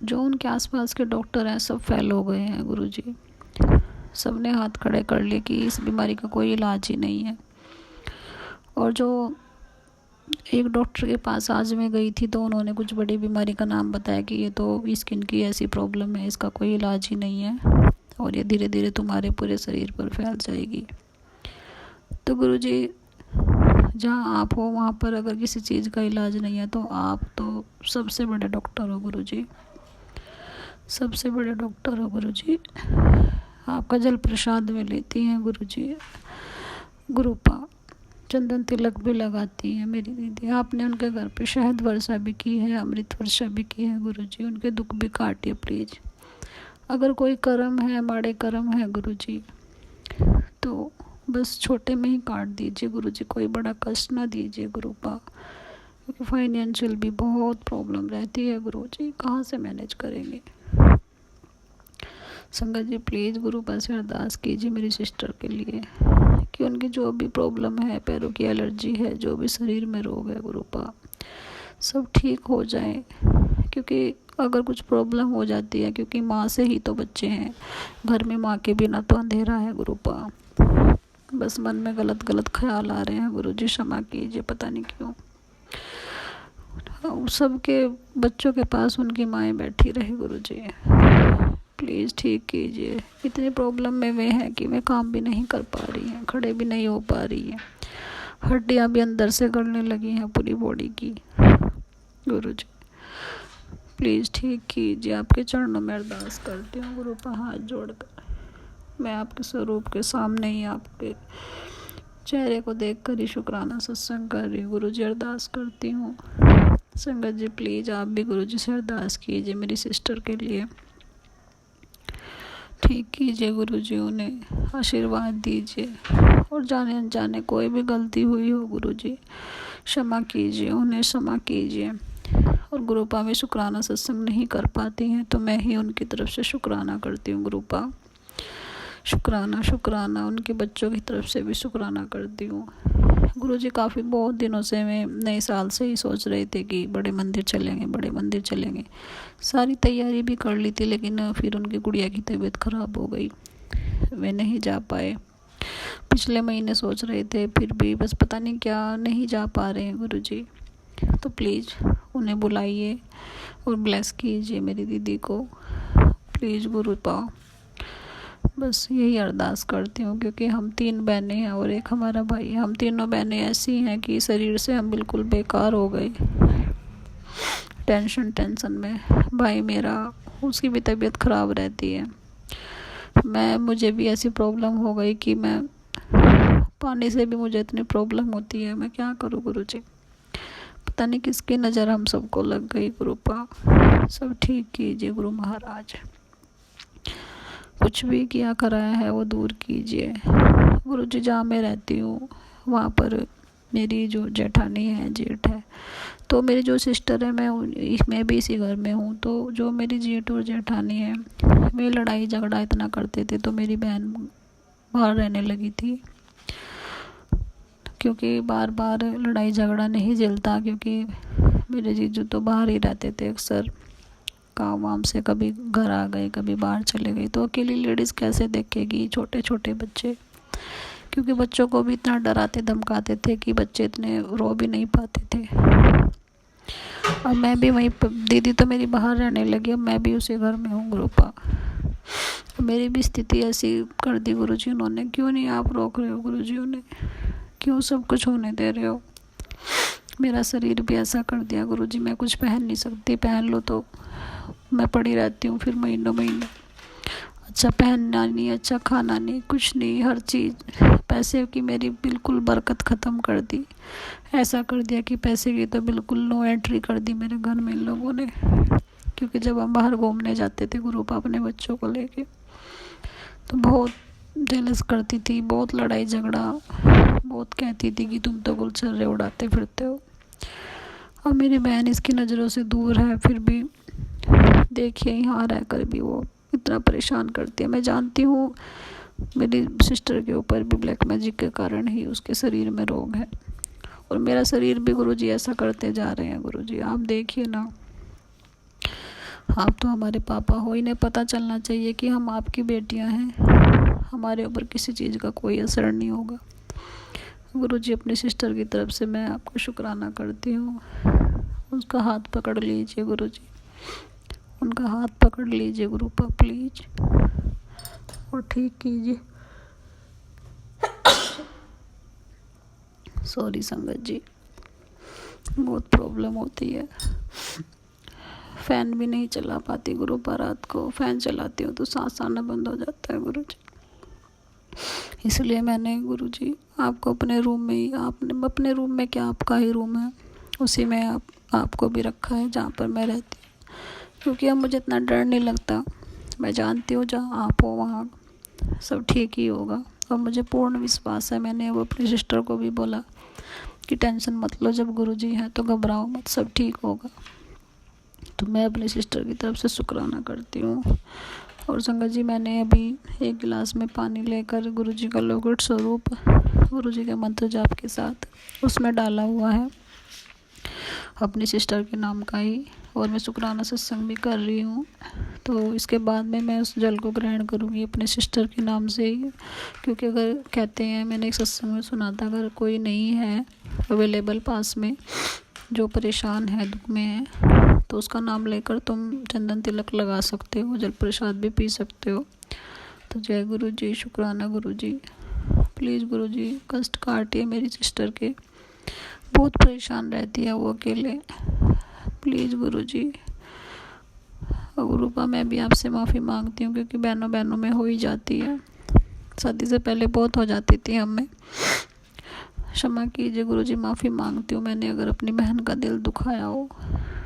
जो उनके आसपास के डॉक्टर हैं सब फेल हो गए हैं गुरुजी, सब ने हाथ खड़े कर लिए कि इस बीमारी का कोई इलाज ही नहीं है। और जो एक डॉक्टर के पास आज मैं गई थी, तो उन्होंने कुछ बड़ी बीमारी का नाम बताया कि ये तो स्किन की ऐसी प्रॉब्लम है, इसका कोई इलाज ही नहीं है, और ये धीरे धीरे तुम्हारे पूरे शरीर पर फैल जाएगी। तो गुरुजी जहाँ आप हो वहाँ पर अगर किसी चीज़ का इलाज नहीं है, तो आप तो सबसे बड़े डॉक्टर हो गुरुजी, सबसे बड़े डॉक्टर हो गुरुजी। आपका जल प्रसाद में लेती हैं गुरुजी, गुरुपा चंदन तिलक भी लगाती है मेरी दीदी। आपने उनके घर पे शहद वर्षा भी की है, अमृत वर्षा भी की है गुरुजी, उनके दुख भी काटिए प्लीज़। अगर कोई कर्म है, माड़े कर्म है गुरुजी, तो बस छोटे में ही काट दीजिए गुरुजी, कोई बड़ा कष्ट ना दीजिए गुरुपा, क्योंकि फाइनेंशियल भी बहुत प्रॉब्लम रहती है गुरुजी, कहाँ से मैनेज करेंगे। संगत जी प्लीज़ गुरुपा से अरदास कीजिए मेरी सिस्टर के लिए, कि उनकी जो भी प्रॉब्लम है, पैरों की एलर्जी है, जो भी शरीर में रोग है गुरुपा, सब ठीक हो जाए। क्योंकि अगर कुछ प्रॉब्लम हो जाती है, क्योंकि माँ से ही तो बच्चे हैं, घर में माँ के बिना तो अंधेरा है गुरुपा, बस मन में गलत गलत ख्याल आ रहे हैं गुरुजी, क्षमा कीजिए, पता नहीं क्यों। सबके बच्चों के पास उनकी माएँ बैठी रहे गुरुजी, प्लीज़ ठीक कीजिए। इतनी प्रॉब्लम में वे हैं कि वे काम भी नहीं कर पा रही हैं, खड़े भी नहीं हो पा रही हैं, हड्डियाँ भी अंदर से गलने लगी हैं पूरी बॉडी की गुरुजी, प्लीज़ ठीक कीजिए। आपके चरणों में अरदास करती हूँ गुरुपा, हाथ जोड़कर मैं आपके स्वरूप के सामने ही, आपके चेहरे को देखकर ही शुक्राना सत्संग कर रही हूँ गुरुजी, अरदास करती हूँ। संगत जी प्लीज़ आप भी गुरुजी से अरदास कीजिए मेरी सिस्टर के लिए, ठीक कीजिए गुरुजी, उन्हें आशीर्वाद दीजिए, और जाने अनजाने कोई भी गलती हुई हो गुरुजी क्षमा कीजिए, उन्हें क्षमा कीजिए। और गुरुपा में शुक्राना सत्संग नहीं कर पाती हैं, तो मैं ही उनकी तरफ से शुक्राना करती हूँ गुरुपा, शुक्राना शुक्राना, उनके बच्चों की तरफ से भी शुक्राना करती हूँ गुरुजी। काफ़ी बहुत दिनों से मैं नए साल से ही सोच रहे थे कि बड़े मंदिर चलेंगे, बड़े मंदिर चलेंगे, सारी तैयारी भी कर ली थी, लेकिन फिर उनकी गुड़िया की तबीयत ख़राब हो गई, वे नहीं जा पाए। पिछले महीने सोच रहे थे, फिर भी बस पता नहीं क्या नहीं जा पा रहे हैं गुरुजी, तो प्लीज़ उन्हें बुलाइए और ब्लेस कीजिए मेरी दीदी को, प्लीज़ गुरुपा, बस यही अरदास करती हूँ। क्योंकि हम 3 बहनें हैं और एक हमारा भाई, हम तीनों बहनें ऐसी हैं कि शरीर से हम बिल्कुल बेकार हो गए, टेंशन में। भाई मेरा, उसकी भी तबीयत ख़राब रहती है, मुझे भी ऐसी प्रॉब्लम हो गई कि मैं पानी से भी मुझे इतनी प्रॉब्लम होती है, मैं क्या करूँ गुरुजी, पता नहीं किसकी नज़र हम सबको लग गई गुरुपा, सब ठीक कीजिए गुरु महाराज, कुछ भी किया कराया है वो दूर कीजिए गुरुजी। जहाँ मैं रहती हूँ वहाँ पर मेरी जो जेठानी है, जेठ है, तो मेरी जो सिस्टर है, मैं भी इसी घर में हूँ, तो जो मेरी जेठ और जेठानी है वे लड़ाई झगड़ा इतना करते थे, तो मेरी बहन बाहर रहने लगी थी, क्योंकि बार बार लड़ाई झगड़ा नहीं झेलता, क्योंकि मेरे जीजू तो बाहर ही रहते थे अक्सर, काम वाम से कभी घर आ गए, कभी बाहर चले गए, तो अकेली लेडीज़ कैसे देखेगी छोटे छोटे बच्चे। क्योंकि बच्चों को भी इतना डराते धमकाते थे कि बच्चे इतने रो भी नहीं पाते थे। और मैं भी वहीं दीदी तो मेरी बाहर रहने लगी, अब मैं भी उसी घर में हूँ गुरुपा। मेरी भी स्थिति ऐसी कर दी गुरुजी उन्होंने। क्यों नहीं आप रोक रहे हो गुरुजी उन्हें, क्यों सब कुछ होने दे रहे हो। मेरा शरीर भी ऐसा कर दिया गुरुजी, मैं कुछ पहन नहीं सकती, पहन लो तो मैं पड़ी रहती हूँ फिर महीनों महीनों। अच्छा पहनना नहीं, अच्छा खाना नहीं, कुछ नहीं, हर चीज़ पैसे की मेरी बिल्कुल बरकत ख़त्म कर दी। ऐसा कर दिया कि पैसे की तो बिल्कुल नो एंट्री कर दी मेरे घर में इन लोगों ने। क्योंकि जब हम बाहर घूमने जाते थे गुरुपा अपने बच्चों को लेके, तो बहुत जेलस करती थी, बहुत लड़ाई झगड़ा, बहुत कहती थी कि तुम तो गुलछर्रे उड़ाते फिरते हो। और मेरी बहन इसकी नज़रों से दूर है, फिर भी देखिए यहाँ रह कर भी वो इतना परेशान करती है। मैं जानती हूँ मेरी सिस्टर के ऊपर भी ब्लैक मैजिक के कारण ही उसके शरीर में रोग है, और मेरा शरीर भी गुरुजी ऐसा करते जा रहे हैं। गुरुजी आप देखिए ना, आप तो हमारे पापा हो, इन्हें पता चलना चाहिए कि हम आपकी बेटियां हैं, हमारे ऊपर किसी चीज़ का कोई असर नहीं होगा। गुरुजी अपनी सिस्टर की तरफ से मैं आपको शुक्राना करती हूँ। उसका हाथ पकड़ लीजिए गुरुजी, उनका हाथ पकड़ लीजिए गुरुपा प्लीज, और ठीक कीजिए। सॉरी संगत जी, बहुत प्रॉब्लम होती है। फ़ैन भी नहीं चला पाती गुरुपा, रात को फ़ैन चलाती हूँ तो सांस आना बंद हो जाता है गुरुजी। इसलिए मैंने गुरुजी आपको अपने रूम में ही, आपने अपने रूम में क्या आपका ही रूम है, उसी में आपको भी रखा है जहाँ पर मैं रहती हूँ। क्योंकि अब मुझे इतना डर नहीं लगता, मैं जानती हूँ जहाँ आप हो वहाँ सब ठीक ही होगा। और मुझे पूर्ण विश्वास है, मैंने वो अपनी सिस्टर को भी बोला कि टेंशन मत लो, जब गुरुजी हैं तो घबराओ मत, सब ठीक होगा। तो मैं अपनी सिस्टर की तरफ से शुक्राना करती हूँ। और संगत जी मैंने अभी एक गिलास में पानी लेकर गुरुजी का लौकिक स्वरूप गुरुजी के मंत्र जाप के साथ उसमें डाला हुआ है अपनी सिस्टर के नाम का ही, और मैं शुक्राना सत्संग भी कर रही हूँ। तो इसके बाद में मैं उस जल को ग्रहण करूँगी अपने सिस्टर के नाम से ही। क्योंकि अगर कहते हैं, मैंने एक सत्संग में सुना था, अगर कोई नहीं है अवेलेबल पास में जो परेशान है, दुख में है, तो उसका नाम लेकर तुम चंदन तिलक लगा सकते हो, जल प्रसाद भी पी सकते हो। तो जय गुरु जी, शुक्राना गुरु जी। प्लीज़ गुरु जी कष्ट काटिए मेरी सिस्टर के, बहुत परेशान रहती है वो अकेले। प्लीज़ गुरु जी। और गुरुपा मैं भी आपसे माफ़ी मांगती हूँ, क्योंकि बहनों बहनों में हो ही जाती है, शादी से पहले बहुत हो जाती थी हमें। क्षमा कीजिए गुरुजी, माफ़ी मांगती हूँ मैंने अगर अपनी बहन का दिल दुखाया हो,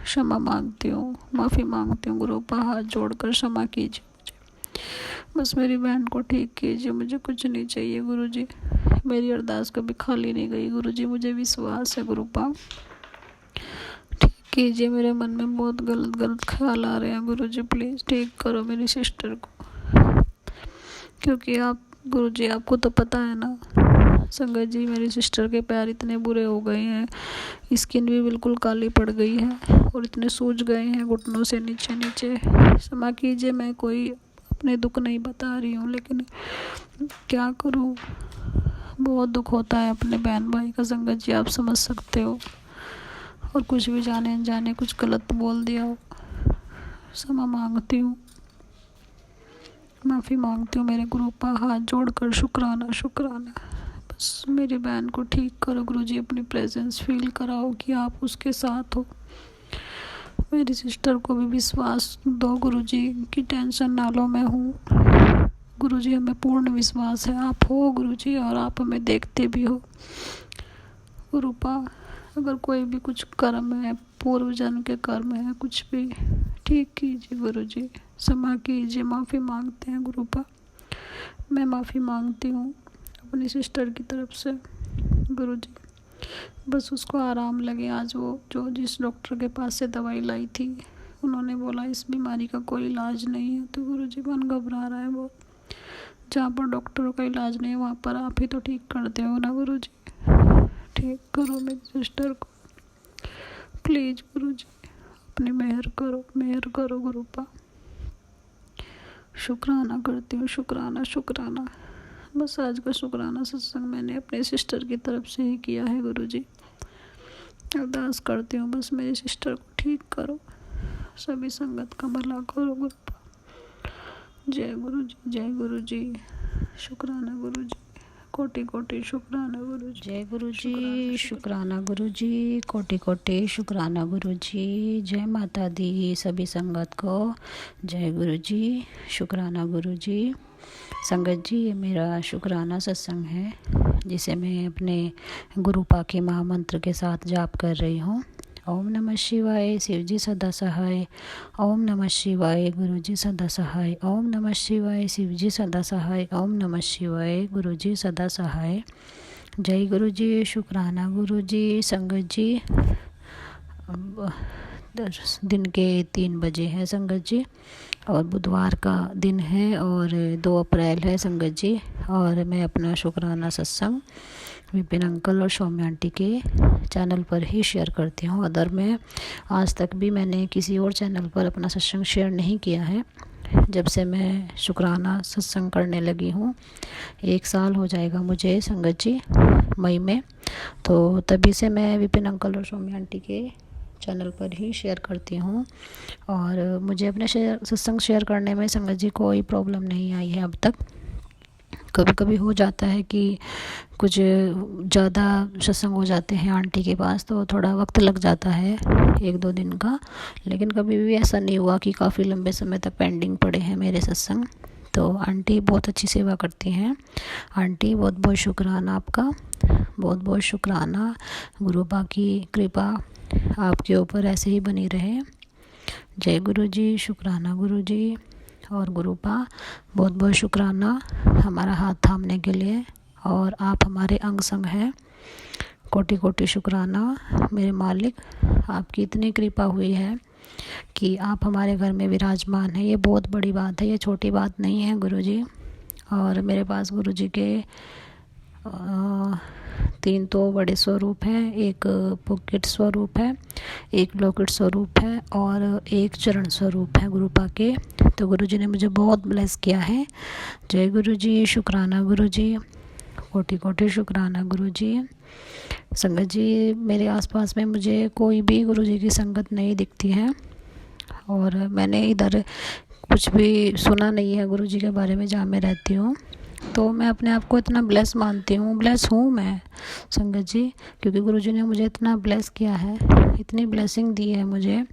क्षमा मांगती हूँ, माफ़ी मांगती हूँ गुरुपा, हाथ जोड़कर क्षमा कीजिए मुझे। बस मेरी बहन को ठीक कीजिए, मुझे कुछ नहीं चाहिए गुरुजी। मेरी अरदास कभी खाली नहीं गई गुरुजी, मुझे विश्वास है गुरुपा। ठीक कीजिए, मेरे मन में बहुत गलत गलत ख्याल आ रहे हैं गुरुजी, प्लीज़ ठीक करो मेरी सिस्टर को। क्योंकि आप गुरुजी, आपको तो पता है ना संगत जी, मेरी सिस्टर के पैर इतने बुरे हो गए हैं, स्किन भी बिल्कुल काली पड़ गई है और इतने सूज गए हैं घुटनों से नीचे नीचे। क्षमा कीजिए, मैं कोई अपने दुख नहीं बता रही हूँ, लेकिन क्या करूँ, बहुत दुख होता है अपने बहन भाई का संगत जी, आप समझ सकते हो। और कुछ भी जाने अनजाने कुछ गलत बोल दिया हो, क्षमा मांगती हूँ, माफ़ी मांगती हूँ मेरे गुरुपा, हाथ जोड़कर शुक्राना शुक्राना। बस मेरी बहन को ठीक करो गुरुजी, अपनी प्रेजेंस फील कराओ कि आप उसके साथ हो। मेरी सिस्टर को भी विश्वास दो गुरुजी कि टेंशन ना लो, मैं हूँ गुरुजी, हमें पूर्ण विश्वास है आप हो गुरुजी, और आप हमें देखते भी हो गुरुपा। अगर कोई भी कुछ कर्म है, पूर्व जन्म के कर्म है, कुछ भी ठीक कीजिए गुरुजी, क्षमा कीजिए, माफ़ी मांगते हैं गुरुपा। मैं माफ़ी मांगती हूँ अपनी सिस्टर की तरफ से गुरुजी। बस उसको आराम लगे। आज वो जो जिस डॉक्टर के पास से दवाई लाई थी, उन्होंने बोला इस बीमारी का कोई इलाज नहीं है, तो गुरुजी मन घबरा रहा है बहुत। जहाँ पर डॉक्टरों का इलाज नहीं है वहाँ पर आप ही तो ठीक करते हो ना गुरुजी, ठीक करो मेरी सिस्टर को प्लीज़ गुरुजी, अपनी मेहर करो गुरुपा। शुक्राना करती हूँ, शुक्राना। बस आज का शुक्राना सत्संग मैंने अपने सिस्टर की तरफ से ही किया है गुरुजी। अरदास करती हूँ बस मेरी सिस्टर को ठीक करो, सभी संगत का भला करो गुरुपा। जय गुरुजी। शुक्राना गुरुजी, कोटि शुक्राना गुरुजी। जय गुरुजी, शुक्राना गुरुजी, कोटि शुक्राना गुरुजी। जय माता दी सभी संगत को। जय गुरुजी, शुक्राना गुरुजी। संगत जी, ये मेरा शुक्राना सत्संग है जिसे मैं अपने गुरुपा के महामंत्र के साथ जाप कर रही हूँ। ओम नमः शिवाय, शिवजी सदा सहाय। ओम नमः शिवाय, गुरुजी सदा सहाय। ओम नमः शिवाय, शिवजी सदा सहाय। ओम नमः शिवाय, गुरुजी सदा सहाय। जय गुरुजी, शुक्राना गुरुजी। संगत जी, दिन के 3 बजे है संगत जी, और बुधवार का दिन है और 2 अप्रैल है संगत जी। और मैं अपना शुक्राना सत्संग विपिन अंकल और सौम्या आंटी के चैनल पर ही शेयर करती हूँ। अदर में आज तक भी मैंने किसी और चैनल पर अपना सत्संग शेयर नहीं किया है। जब से मैं शुक्राना सत्संग करने लगी हूँ, 1 साल हो जाएगा मुझे संगत जी, मई में। तो तभी से मैं विपिन अंकल और सौम्या आंटी के चैनल पर ही शेयर करती हूँ। और मुझे अपने सत्संग शेयर करने में संगत जी कोई प्रॉब्लम नहीं आई है अब तक। कभी कभी हो जाता है कि कुछ ज़्यादा सत्संग हो जाते हैं आंटी के पास, तो थोड़ा वक्त लग जाता है 1-2 दिन का, लेकिन कभी भी ऐसा नहीं हुआ कि काफ़ी लंबे समय तक पेंडिंग पड़े हैं मेरे सत्संग। तो आंटी बहुत अच्छी सेवा करती हैं। आंटी बहुत बहुत शुक्राना आपका, बहुत बहुत शुक्राना। गुरुपा की कृपा आपके ऊपर ऐसे ही बनी रहे। जय गुरुजी, शुक्राना गुरुजी। और गुरुपा बहुत बहुत शुक्राना हमारा हाथ थामने के लिए, और आप हमारे अंग संग हैं। कोटि शुक्राना मेरे मालिक, आपकी इतनी कृपा हुई है कि आप हमारे घर में विराजमान हैं। ये बहुत बड़ी बात है, ये छोटी बात नहीं है गुरुजी। और मेरे पास गुरुजी के 3 तो बड़े स्वरूप हैं, एक पॉकेट स्वरूप है, एक लॉकेट स्वरूप है और एक चरण स्वरूप है गुरुपा के। तो गुरुजी ने मुझे बहुत ब्लेस किया है। जय गुरुजी, शुक्राना गुरुजी, कोटि शुक्राना गुरुजी। संगत जी, मेरे आसपास में मुझे कोई भी गुरुजी की संगत नहीं दिखती है, और मैंने इधर कुछ भी सुना नहीं है गुरुजी के बारे में जहाँ मैं रहती हूँ। तो मैं अपने आप को इतना ब्लेस मानती हूँ, ब्लेस हूँ मैं संगत जी, क्योंकि गुरुजी ने मुझे इतना ब्लेस किया है, इतनी ब्लेसिंग दी है मुझे।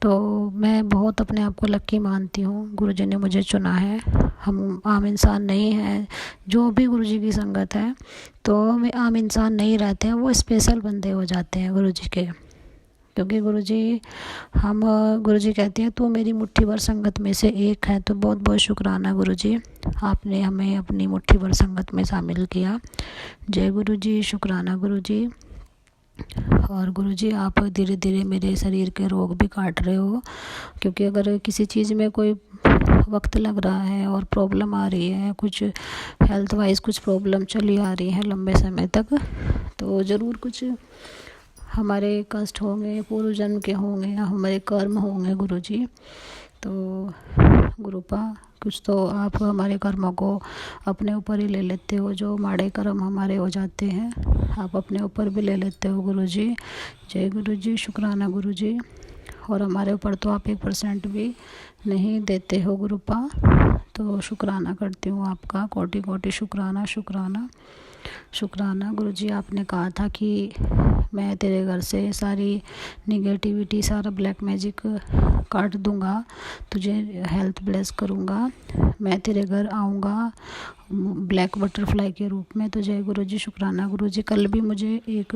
तो मैं बहुत अपने आप को लक्की मानती हूँ, गुरुजी ने मुझे चुना है। हम आम इंसान नहीं हैं, जो भी गुरुजी की संगत है तो वे आम इंसान नहीं रहते हैं, वो स्पेशल बंदे हो जाते हैं गुरुजी के। क्योंकि गुरुजी कहते हैं तू मेरी मुट्ठी भर संगत में से एक है। तो बहुत बहुत शुक्राना गुरुजी, आपने हमें अपनी मुट्ठी भर संगत में शामिल किया। जय गुरुजी, शुक्राना गुरुजी। और गुरुजी, आप धीरे धीरे मेरे शरीर के रोग भी काट रहे हो, क्योंकि अगर किसी चीज़ में कोई वक्त लग रहा है और प्रॉब्लम आ रही है, कुछ हेल्थ वाइज कुछ प्रॉब्लम चली आ रही है लंबे समय तक, तो ज़रूर कुछ हमारे कष्ट होंगे, पूर्व जन्म के होंगे या हमारे कर्म होंगे गुरुजी। तो गुरुपा, कुछ तो आप हमारे कर्मों को अपने ऊपर ही ले लेते हो, जो माड़े कर्म हमारे हो जाते हैं आप अपने ऊपर भी ले लेते हो गुरुजी। जय गुरुजी, शुक्राना गुरुजी। और हमारे ऊपर तो आप 1% भी नहीं देते हो गुरुपा, तो शुक्राना करती हूँ आपका, कोटि शुक्राना गुरुजी। आपने कहा था कि मैं तेरे घर से सारी निगेटिविटी, सारा ब्लैक मैजिक काट दूंगा, तुझे हेल्थ ब्लेस करूंगा, मैं तेरे घर आऊँगा ब्लैक बटरफ्लाई के रूप में। तो जय गुरुजी, शुक्राना गुरुजी। कल भी मुझे एक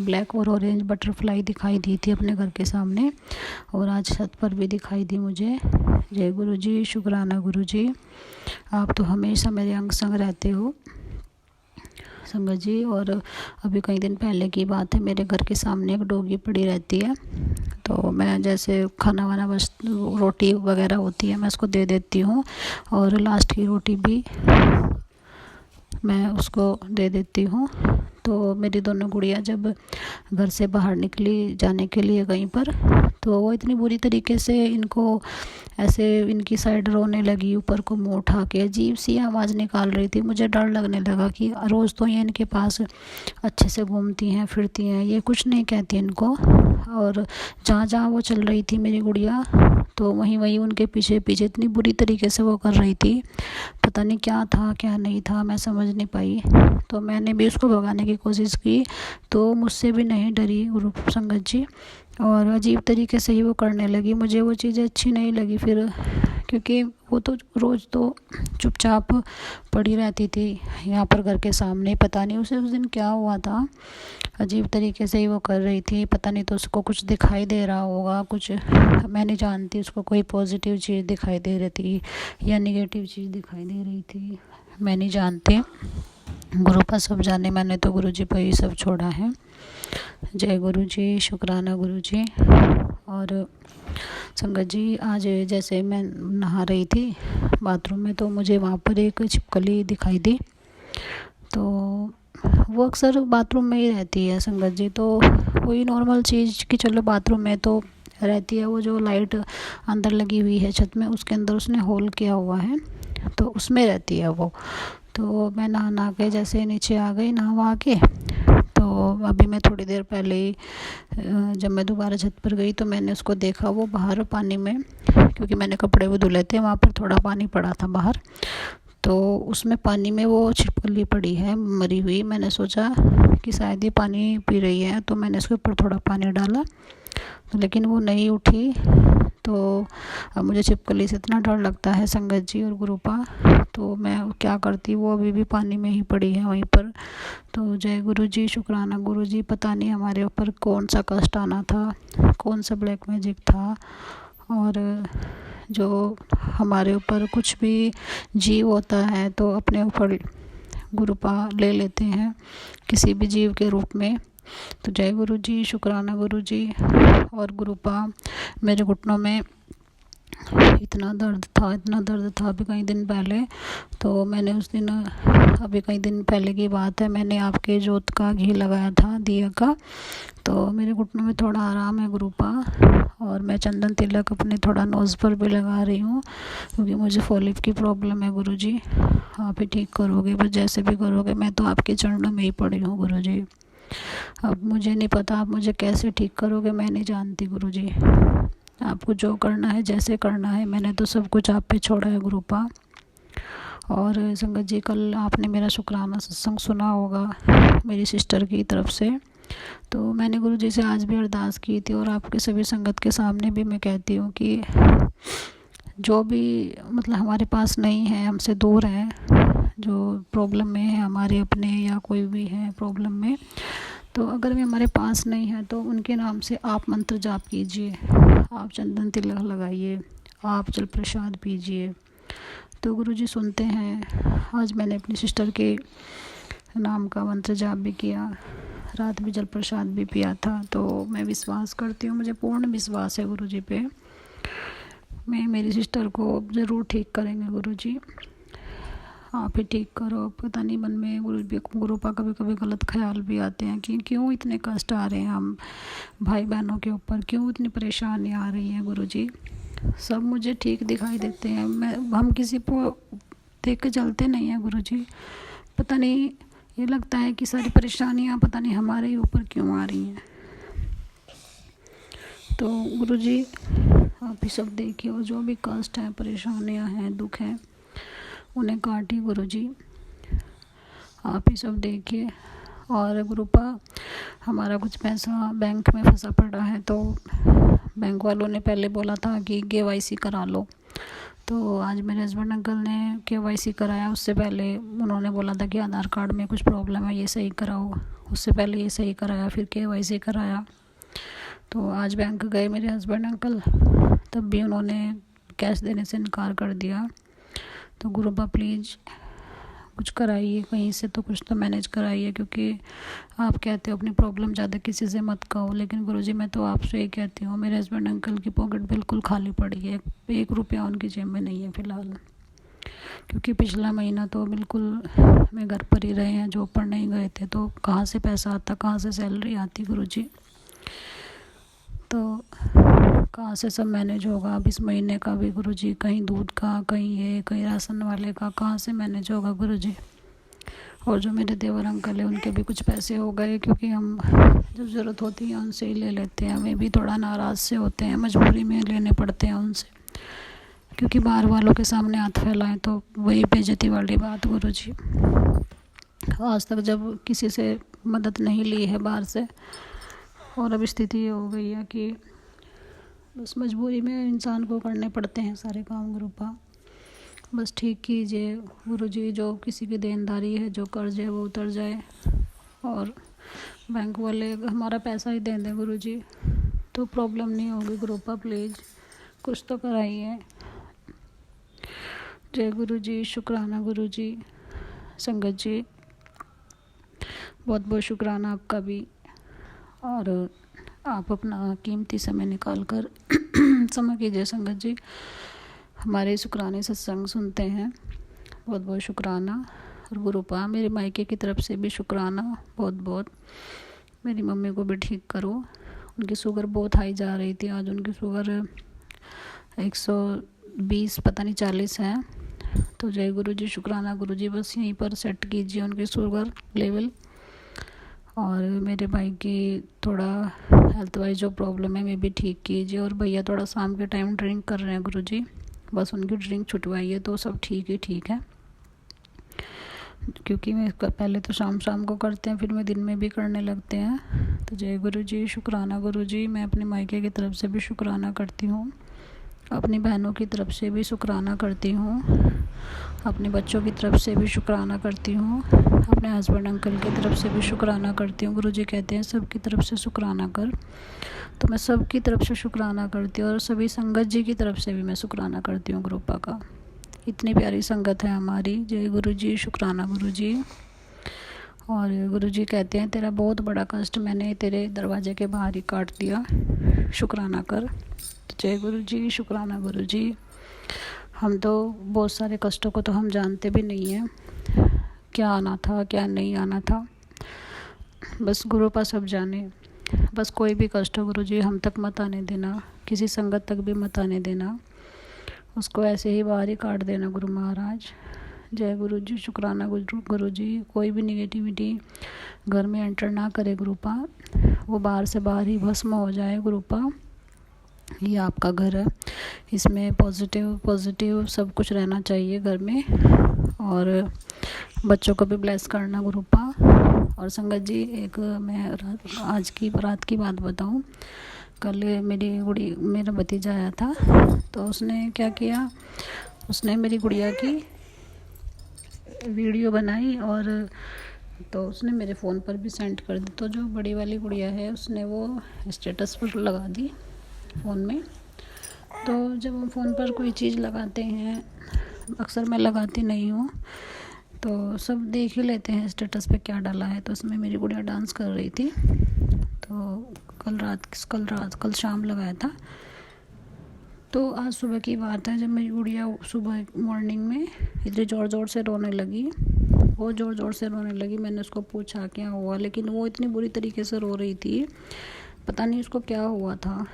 ब्लैक और ऑरेंज बटरफ्लाई दिखाई दी थी अपने घर के सामने, और आज छत पर भी दिखाई दी मुझे। जय गुरुजी, शुक्राना गुरुजी। आप तो हमेशा मेरे अंग संग रहते हो संगत जी। और अभी कई दिन पहले की बात है, मेरे घर के सामने एक डॉगी पड़ी रहती है, तो मैं जैसे खाना वाना बस रोटी वगैरह होती है मैं उसको दे देती हूँ, और लास्ट की रोटी भी मैं उसको दे देती हूँ। तो मेरी दोनों गुड़िया जब घर से बाहर निकली जाने के लिए कहीं पर, तो वो इतनी बुरी तरीके से इनको ऐसे इनकी साइड रोने लगी, ऊपर को मुँह उठा के अजीब सी आवाज़ निकाल रही थी। मुझे डर लगने लगा कि रोज़ तो ये इनके पास अच्छे से घूमती हैं फिरती हैं, ये कुछ नहीं कहती इनको। और जहाँ जहाँ वो चल रही थी मेरी गुड़िया, तो वहीं वहीं उनके पीछे पीछे इतनी बुरी तरीके से वो कर रही थी। पता नहीं क्या था क्या नहीं था, मैं समझ नहीं पाई। तो मैंने भी उसको भगाने की कोशिश की, तो मुझसे भी नहीं डरी गुरु संगत जी, और अजीब तरीके से ही वो करने लगी। मुझे वो चीज़ें अच्छी नहीं लगी फिर, क्योंकि वो तो रोज़ तो चुपचाप पड़ी रहती थी यहाँ पर घर के सामने। पता नहीं उसे उस दिन क्या हुआ था, अजीब तरीके से ही वो कर रही थी। पता नहीं तो उसको कुछ दिखाई दे रहा होगा, कुछ मैं नहीं जानती, उसको कोई पॉजिटिव चीज़ दिखाई दे रही थी या नेगेटिव चीज़ दिखाई दे रही थी, मैं नहीं जानती। गुरु पर सब जाने, मैंने तो गुरु जी पर ही सब छोड़ा है। जय गुरु जी, शुक्राना गुरु जी। और संगत जी, आज जैसे मैं नहा रही थी बाथरूम में, तो मुझे वहाँ पर एक छिपकली दिखाई दी। तो वो अक्सर बाथरूम में ही रहती है संगत जी, तो वही नॉर्मल चीज़ कि चलो बाथरूम में तो रहती है। वो जो लाइट अंदर लगी हुई है छत में, उसके अंदर उसने होल किया हुआ है, तो उसमें रहती है वो। तो मैं नहा के जैसे नीचे आ गई नहा के, तो अभी मैं थोड़ी देर पहले ही जब मैं दोबारा छत पर गई तो मैंने उसको देखा, वो बाहर पानी में, क्योंकि मैंने कपड़े वो धुले थे, वहाँ पर थोड़ा पानी पड़ा था बाहर, तो उसमें पानी में वो छिपकली पड़ी है मरी हुई। मैंने सोचा कि शायद ये पानी पी रही है, तो मैंने उसके ऊपर थोड़ा पानी डाला, तो लेकिन वो नहीं उठी। तो अब मुझे छिपकली से इतना डर लगता है संगत जी और गुरुपा, तो मैं क्या करती, वो अभी भी पानी में ही पड़ी है वहीं पर। तो जय गुरु जी, शुक्राना गुरु जी। पता नहीं हमारे ऊपर कौन सा कष्ट आना था, कौन सा ब्लैक मैजिक था, और जो हमारे ऊपर कुछ भी जीव होता है तो अपने ऊपर गुरुपा ले लेते हैं किसी भी जीव के रूप में। तो जय गुरु जी, शुक्राना गुरु जी। और गुरुपा, मेरे घुटनों में इतना दर्द था अभी कई दिन पहले, तो मैंने उस दिन, अभी कई दिन पहले की बात है, मैंने आपके जोत का घी लगाया था दिया का, तो मेरे घुटनों में थोड़ा आराम है गुरुपा। और मैं चंदन तिलक अपने थोड़ा नोज़ पर भी लगा रही हूँ, क्योंकि मुझे फॉलिप की प्रॉब्लम है गुरु जी। आप ही ठीक करोगे, बस जैसे भी करोगे, मैं तो आपके चरणों में ही पड़ी हूँ गुरु जी। अब मुझे नहीं पता आप मुझे कैसे ठीक करोगे, मैं नहीं जानती गुरु जी। आपको जो करना है जैसे करना है, मैंने तो सब कुछ आप पे छोड़ा है गुरुपा। और संगत जी, कल आपने मेरा शुक्राना सत्संग सुना होगा मेरी सिस्टर की तरफ से, तो मैंने गुरु जी से आज भी अरदास की थी, और आपके सभी संगत के सामने भी मैं कहती हूँ कि जो भी मतलब हमारे पास नहीं है, हमसे दूर है, जो प्रॉब्लम में है हमारे अपने या कोई भी है प्रॉब्लम में, तो अगर वे हमारे पास नहीं है तो उनके नाम से आप मंत्र जाप कीजिए, आप चंदन तिलक लगाइए, आप जल प्रसाद पीजिए, तो गुरु जी सुनते हैं। आज मैंने अपनी सिस्टर के नाम का मंत्र जाप भी किया, रात भी जल प्रसाद भी पिया था। तो मैं विश्वास करती हूँ, मुझे पूर्ण विश्वास है गुरु जी पे, मैं मेरी सिस्टर को ज़रूर ठीक करेंगे गुरु जी। आप ही ठीक करो। पता नहीं मन में गुरु पा कभी कभी गलत ख्याल भी आते हैं कि क्यों इतने कष्ट आ रहे हैं हम भाई बहनों के ऊपर, क्यों इतनी परेशानी आ रही है गुरु जी। सब मुझे ठीक दिखाई देते हैं, हम किसी को देख के चलते नहीं हैं गुरु जी। पता नहीं, ये लगता है कि सारी परेशानियाँ पता नहीं हमारे ही ऊपर क्यों आ रही हैं। तो गुरु जी आप ही सब देखिए, और जो भी कष्ट है, परेशानियाँ हैं, दुख हैं, उन्हें काटिए गुरु जी, आप ही सब देखिए। और गुरुपा, हमारा कुछ पैसा बैंक में फंसा पड़ा है, तो बैंक वालों ने पहले बोला था कि KYC करा लो, तो आज मेरे हस्बैंड अंकल ने KYC कराया। उससे पहले उन्होंने बोला था कि आधार कार्ड में कुछ प्रॉब्लम है, ये सही कराओ, उससे पहले ये सही कराया, फिर KYC कराया। तो आज बैंक गए मेरे हस्बैंड अंकल, तब भी उन्होंने कैश देने से इनकार कर दिया। तो गुरुपा प्लीज़ कुछ कराइए, कहीं से तो कुछ तो मैनेज कराइए, क्योंकि आप कहते हो अपनी प्रॉब्लम ज़्यादा किसी से मत कहो, लेकिन गुरुजी मैं तो आपसे ये कहती हूँ, मेरे हस्बैंड अंकल की पॉकेट बिल्कुल खाली पड़ी है, 1 रुपया उनकी जेब में नहीं है फ़िलहाल, क्योंकि पिछला महीना तो बिल्कुल मैं घर पर ही रहे हैं, जॉब पर नहीं गए थे, तो कहाँ से पैसा आता, कहाँ से सैलरी आती गुरुजी। तो कहाँ से सब मैनेज होगा अब इस महीने का भी गुरुजी, कहीं दूध का, कहीं ये, कहीं राशन वाले का, कहाँ से मैनेज होगा गुरुजी। और जो मेरे देवर अंकल है उनके भी कुछ पैसे हो गए, क्योंकि हम जब ज़रूरत होती है उनसे ही ले लेते हैं। हमें भी थोड़ा नाराज़ से होते हैं, मजबूरी में लेने पड़ते हैं उनसे, क्योंकि बाहर वालों के सामने हाथ फैलाएं तो वही बेइज्जती वाली बात गुरुजी। आज तक जब किसी से मदद नहीं ली है बाहर से, और अब स्थिति ये हो गई है कि बस मजबूरी में इंसान को करने पड़ते हैं सारे काम गुरुपा। बस ठीक कीजिए गुरुजी, जो किसी की देनदारी है, जो कर्ज है वो उतर जाए, और बैंक वाले हमारा पैसा ही दे दें गुरुजी, तो प्रॉब्लम नहीं होगी गुरुपा। प्लीज़ कुछ तो कराइए। जय गुरुजी, शुक्राना गुरुजी। संगत जी बहुत बहुत शुक्राना आपका भी, और आप अपना कीमती समय निकाल कर समय कीजिए संगत जी, हमारे शुक्राने सत्संग सुनते हैं। बहुत बहुत शुक्राना। और गुरुपा मेरे मायके की तरफ से भी शुक्राना बहुत बहुत। मेरी मम्मी को भी ठीक करो, उनकी शुगर बहुत हाई जा रही थी। आज उनकी शुगर 120 पता नहीं 40 है। तो जय गुरुजी, शुक्राना गुरुजी, बस यहीं पर सेट कीजिए उनकी शुगर लेवल। और मेरे भाई की थोड़ा हेल्थ वाइज जो प्रॉब्लम है मैं भी ठीक कीजिए। और भैया थोड़ा शाम के टाइम ड्रिंक कर रहे हैं गुरुजी, बस उनकी ड्रिंक छुटवाइए तो सब ठीक ही ठीक है। क्योंकि मैं पहले तो शाम शाम को करते हैं, फिर मैं दिन में भी करने लगते हैं। तो जय गुरुजी, शुक्राना गुरुजी। मैं अपने मायके की तरफ से भी शुक्राना करती हूँ, अपनी बहनों की तरफ से भी शुक्राना करती हूँ, अपने बच्चों की तरफ से भी शुक्राना करती हूँ, अपने हस्बैंड अंकल की तरफ से भी शुक्राना करती हूँ। गुरुजी कहते हैं सबकी तरफ से शुक्राना कर, तो मैं सबकी तरफ से शुक्राना करती हूँ। और सभी संगत जी की तरफ से भी मैं शुक्राना करती हूँ गुरुपा का। इतनी प्यारी संगत है हमारी। जय गुरुजी, शुक्राना गुरुजी। और गुरुजी कहते हैं तेरा बहुत बड़ा कष्ट मैंने तेरे दरवाजे के बाहर ही काट दिया, शुक्राना कर। तो जय गुरुजी, शुक्राना गुरुजी। हम तो बहुत सारे कष्टों को तो हम जानते भी नहीं हैं, क्या आना था क्या नहीं आना था, बस गुरुपा सब जाने। बस कोई भी कष्ट हो गुरुजी हम तक मत आने देना, किसी संगत तक भी मत आने देना, उसको ऐसे ही बाहर ही काट देना गुरु महाराज। जय गुरुजी, शुक्राना गुरुजी। कोई भी निगेटिविटी घर में एंटर ना करे गुरुपा, वो बाहर से बाहर ही भस्म हो जाए गुरुपा। ये आपका घर है, इसमें पॉजिटिव सब कुछ रहना चाहिए घर में। और बच्चों को भी ब्लेस करना गुरुपा। और संगत जी एक मैं आज की रात की बात बताऊं। कल मेरा भतीजा आया था, तो उसने क्या किया, उसने मेरी गुड़िया की वीडियो बनाई और तो उसने मेरे फ़ोन पर भी सेंड कर दी। तो जो बड़ी वाली गुड़िया है उसने वो स्टेटस पर लगा दी फ़ोन में। तो जब हम फ़ोन पर कोई चीज़ लगाते हैं, अक्सर मैं लगाती नहीं हूँ, तो सब देख ही लेते हैं स्टेटस पे क्या डाला है। तो उसमें मेरी गुड़िया डांस कर रही थी, तो कल शाम लगाया था। तो आज सुबह की बात है, जब मेरी गुड़िया सुबह मॉर्निंग में इतनी ज़ोर से रोने लगी, वो ज़ोर से रोने लगी। मैंने उसको पूछा क्या हुआ, लेकिन वो इतनी बुरी तरीके से रो रही थी, पता नहीं उसको क्या हुआ था,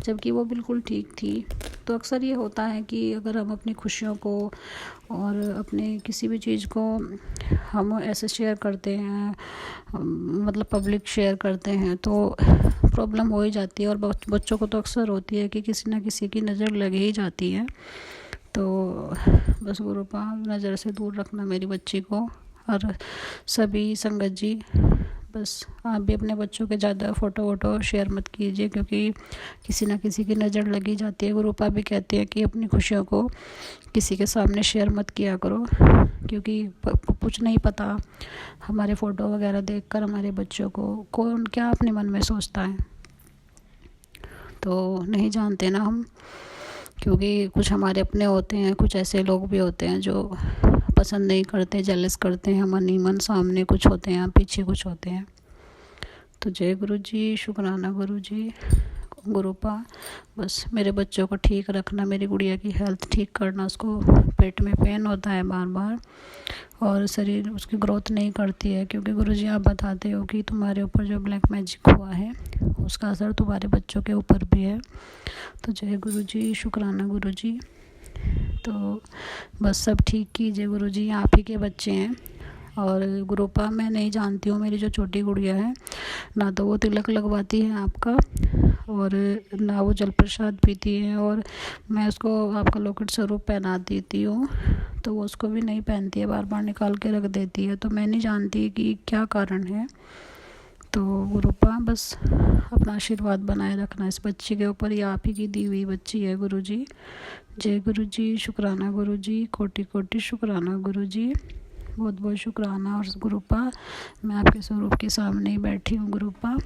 जबकि वो बिल्कुल ठीक थी। तो अक्सर ये होता है कि अगर हम अपनी खुशियों को और अपने किसी भी चीज़ को हम ऐसे शेयर करते हैं, मतलब पब्लिक शेयर करते हैं, तो प्रॉब्लम हो ही जाती है। और बच्चों को तो अक्सर होती है कि किसी ना किसी की नज़र लग ही जाती है। तो बस गुरुपा नज़र से दूर रखना मेरी बच्ची को। और सभी संगत जी बस आप भी अपने बच्चों के ज़्यादा फ़ोटो शेयर मत कीजिए, क्योंकि किसी ना किसी की नज़र लगी जाती है। गुरुपा भी कहते हैं कि अपनी खुशियों को किसी के सामने शेयर मत किया करो, क्योंकि कुछ नहीं पता हमारे फ़ोटो वगैरह देखकर हमारे बच्चों को कौन क्या अपने मन में सोचता है, तो नहीं जानते ना हम। क्योंकि कुछ हमारे अपने होते हैं, कुछ ऐसे लोग भी होते हैं जो पसंद नहीं करते, जेलस करते हैं, मन सामने कुछ होते हैं, पीछे कुछ होते हैं। तो जय गुरुजी, शुक्राना गुरुजी। गुरुपा बस मेरे बच्चों को ठीक रखना, मेरी गुड़िया की हेल्थ ठीक करना। उसको पेट में पेन होता है बार बार और शरीर उसकी ग्रोथ नहीं करती है, क्योंकि गुरुजी आप बताते हो कि तुम्हारे ऊपर जो ब्लैक मैजिक हुआ है उसका असर तुम्हारे बच्चों के ऊपर भी है। तो जय गुरु जी, शुक्राना गुरु जी। तो बस सब ठीक कीजिए गुरु जी, आप ही के बच्चे हैं। और गुरुपा मैं नहीं जानती हूँ, मेरी जो छोटी गुड़िया है ना तो वो तिलक लगवाती है आपका, और ना वो जल प्रसाद पीती है, और मैं उसको आपका लोकेट स्वरूप पहना देती हूँ तो वो उसको भी नहीं पहनती है, बार बार निकाल के रख देती है। तो मैं नहीं जानती कि क्या कारण है। तो गुरुपा बस अपना आशीर्वाद बनाए रखना इस बच्ची के ऊपर, ये आप ही की दी हुई बच्ची है गुरु जी। जय गुरु जी, शुक्राना गुरु जी, कोटि कोटि शुक्राना गुरु जी, बहुत बहुत शुक्राना। और गुरुपा मैं आपके स्वरूप के सामने ही बैठी हूँ गुरुपा,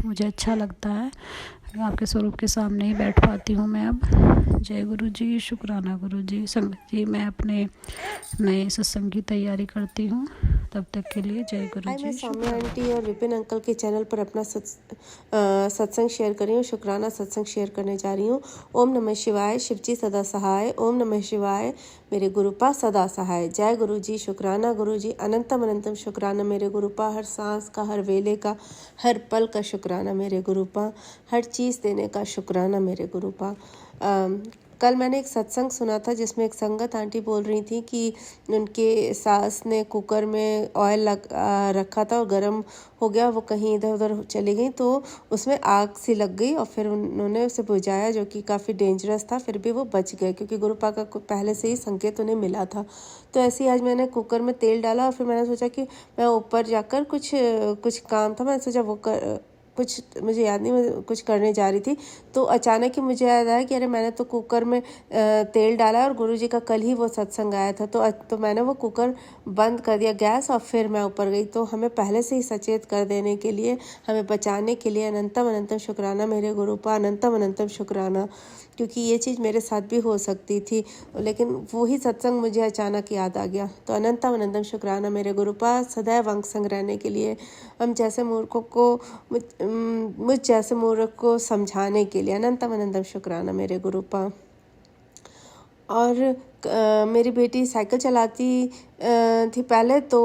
मुझे अच्छा लगता है, आपके स्वरूप के सामने ही बैठ पाती हूँ मैं अब। जय गुरु जी, शुक्राना गुरु जी। संगत जी मैं अपने नए सत्संग की तैयारी करती हूँ, तब तक के लिए जय गुरु हाय, मैं जी। सौम्या आंटी और विपिन अंकल के चैनल पर अपना सत्संग शेयर कर रही हूँ, शुक्राना सत्संग शेयर करने जा रही हूँ। ओम नमः शिवाय, शिवजी सदा सहाय। ओम नमः शिवाय, मेरे गुरुपा सदा सहाय। जय गुरु जी, शुक्राना गुरु जी, अनंतम अनंतम शुक्राना मेरे गुरुपा, हर सांस का, हर वेले का, हर पल का शुक्राना मेरे गुरुपा, हर चीज़ देने का शुक्राना मेरे गुरुपा। कल मैंने एक सत्संग सुना था जिसमें एक संगत आंटी बोल रही थी कि उनके सास ने कुकर में ऑयल रखा था और गर्म हो गया, वो कहीं इधर उधर चली गई तो उसमें आग सी लग गई और फिर उन्होंने उसे बुझाया, जो कि काफ़ी डेंजरस था, फिर भी वो बच गए क्योंकि गुरुपा का पहले से ही संकेत उन्हें मिला था। तो ऐसे ही आज मैंने कुकर में तेल डाला और फिर मैंने सोचा कि मैं ऊपर जाकर कुछ काम था, मैंने सोचा वो कुछ मुझे याद नहीं, मैं कुछ करने जा रही थी तो अचानक ही मुझे याद आया कि अरे मैंने तो कुकर में तेल डाला और गुरुजी का कल ही वो सत्संग आया था, तो मैंने वो कुकर बंद कर दिया गैस और फिर मैं ऊपर गई। तो हमें पहले से ही सचेत कर देने के लिए, हमें बचाने के लिए अनंतम अनंतम शुक्राना मेरे गुरुपा, अनंतम अनंतम शुक्राना, क्योंकि ये चीज़ मेरे साथ भी हो सकती थी लेकिन वही सत्संग मुझे अचानक याद आ गया। तो अनंतम अनंतम शुक्राना मेरे गुरुपा, सदैव अंग संग रहने के लिए, हम जैसे मूर्खों को, मुझ जैसे मूर्ख को समझाने के लिए अनंतम अनंतम शुक्राना मेरे गुरुपा। और मेरी बेटी साइकिल चलाती थी पहले, तो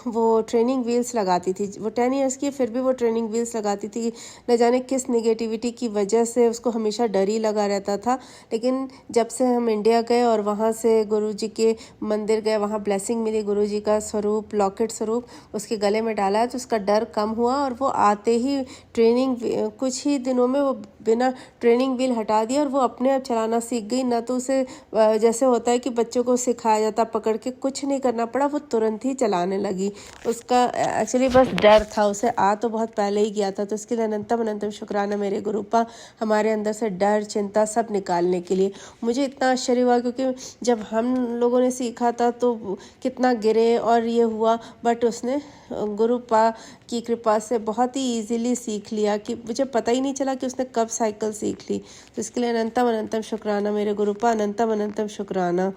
वो ट्रेनिंग व्हील्स लगाती थी, वो 10 इयर्स की फिर भी वो ट्रेनिंग व्हील्स लगाती थी। न जाने किस निगेटिविटी की वजह से उसको हमेशा डर ही लगा रहता था। लेकिन जब से हम इंडिया गए और वहाँ से गुरुजी के मंदिर गए, वहाँ ब्लेसिंग मिली, गुरुजी का स्वरूप, लॉकेट स्वरूप उसके गले में डाला है, तो उसका डर कम हुआ और वो आते ही कुछ ही दिनों में वो बिना ट्रेनिंग व्हील हटा दिया और वो अपने आप चलाना सीख गई। ना तो उसे जैसे होता है कि बच्चों को सिखाया जाता, पकड़ के कुछ नहीं करना पड़ा, वो तुरंत ही चलाने लगी। उसका एक्चुअली बस डर था, उसे आ तो बहुत पहले ही गया था। तो इसके लिए अनंतम अनंतम शुक्राना मेरे गुरुपा, हमारे अंदर से डर, चिंता सब निकालने के लिए। मुझे इतना आश्चर्य हुआ क्योंकि जब हम लोगों ने सीखा था तो कितना गिरे और ये हुआ, बट उसने गुरुपा की कृपा से बहुत ही ईजीली सीख लिया कि मुझे पता ही नहीं चला कि उसने कब साइकिल सीख ली। तो इसके लिए अनंतम अनंतम शुक्राना मेरे गुरुपा, अनंतम अनंतम शुक्राना।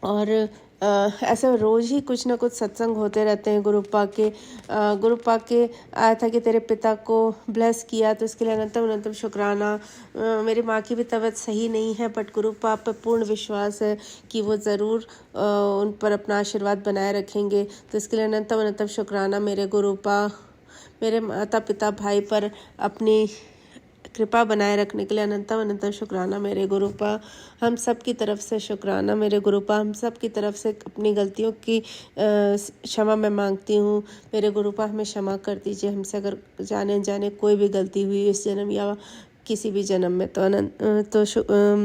और ऐसे रोज़ ही कुछ ना कुछ सत्संग होते रहते हैं गुरुपा के आया था कि तेरे पिता को ब्लेस किया, तो इसके लिए अनंतम अनंतम शुक्राना। मेरी माँ की भी तबीयत सही नहीं है, बट गुरुपा पर पूर्ण विश्वास है कि वो ज़रूर उन पर अपना आशीर्वाद बनाए रखेंगे। तो इसके लिए अनंतम अनंतम शुक्राना मेरे गुरुपा, मेरे माता पिता भाई पर अपनी कृपा बनाए रखने के लिए अनंतम अनंतम शुक्राना मेरे गुरुपा। हम सब की तरफ से शुक्राना मेरे गुरुपा, हम सब की तरफ से अपनी गलतियों की क्षमा मैं मांगती हूँ मेरे गुरुपा। हमें क्षमा कर दीजिए, हमसे अगर जाने अनजाने कोई भी गलती हुई इस जन्म या किसी भी जन्म में, तो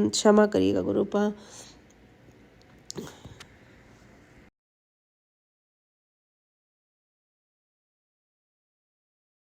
क्षमा करिएगा गुरुपा।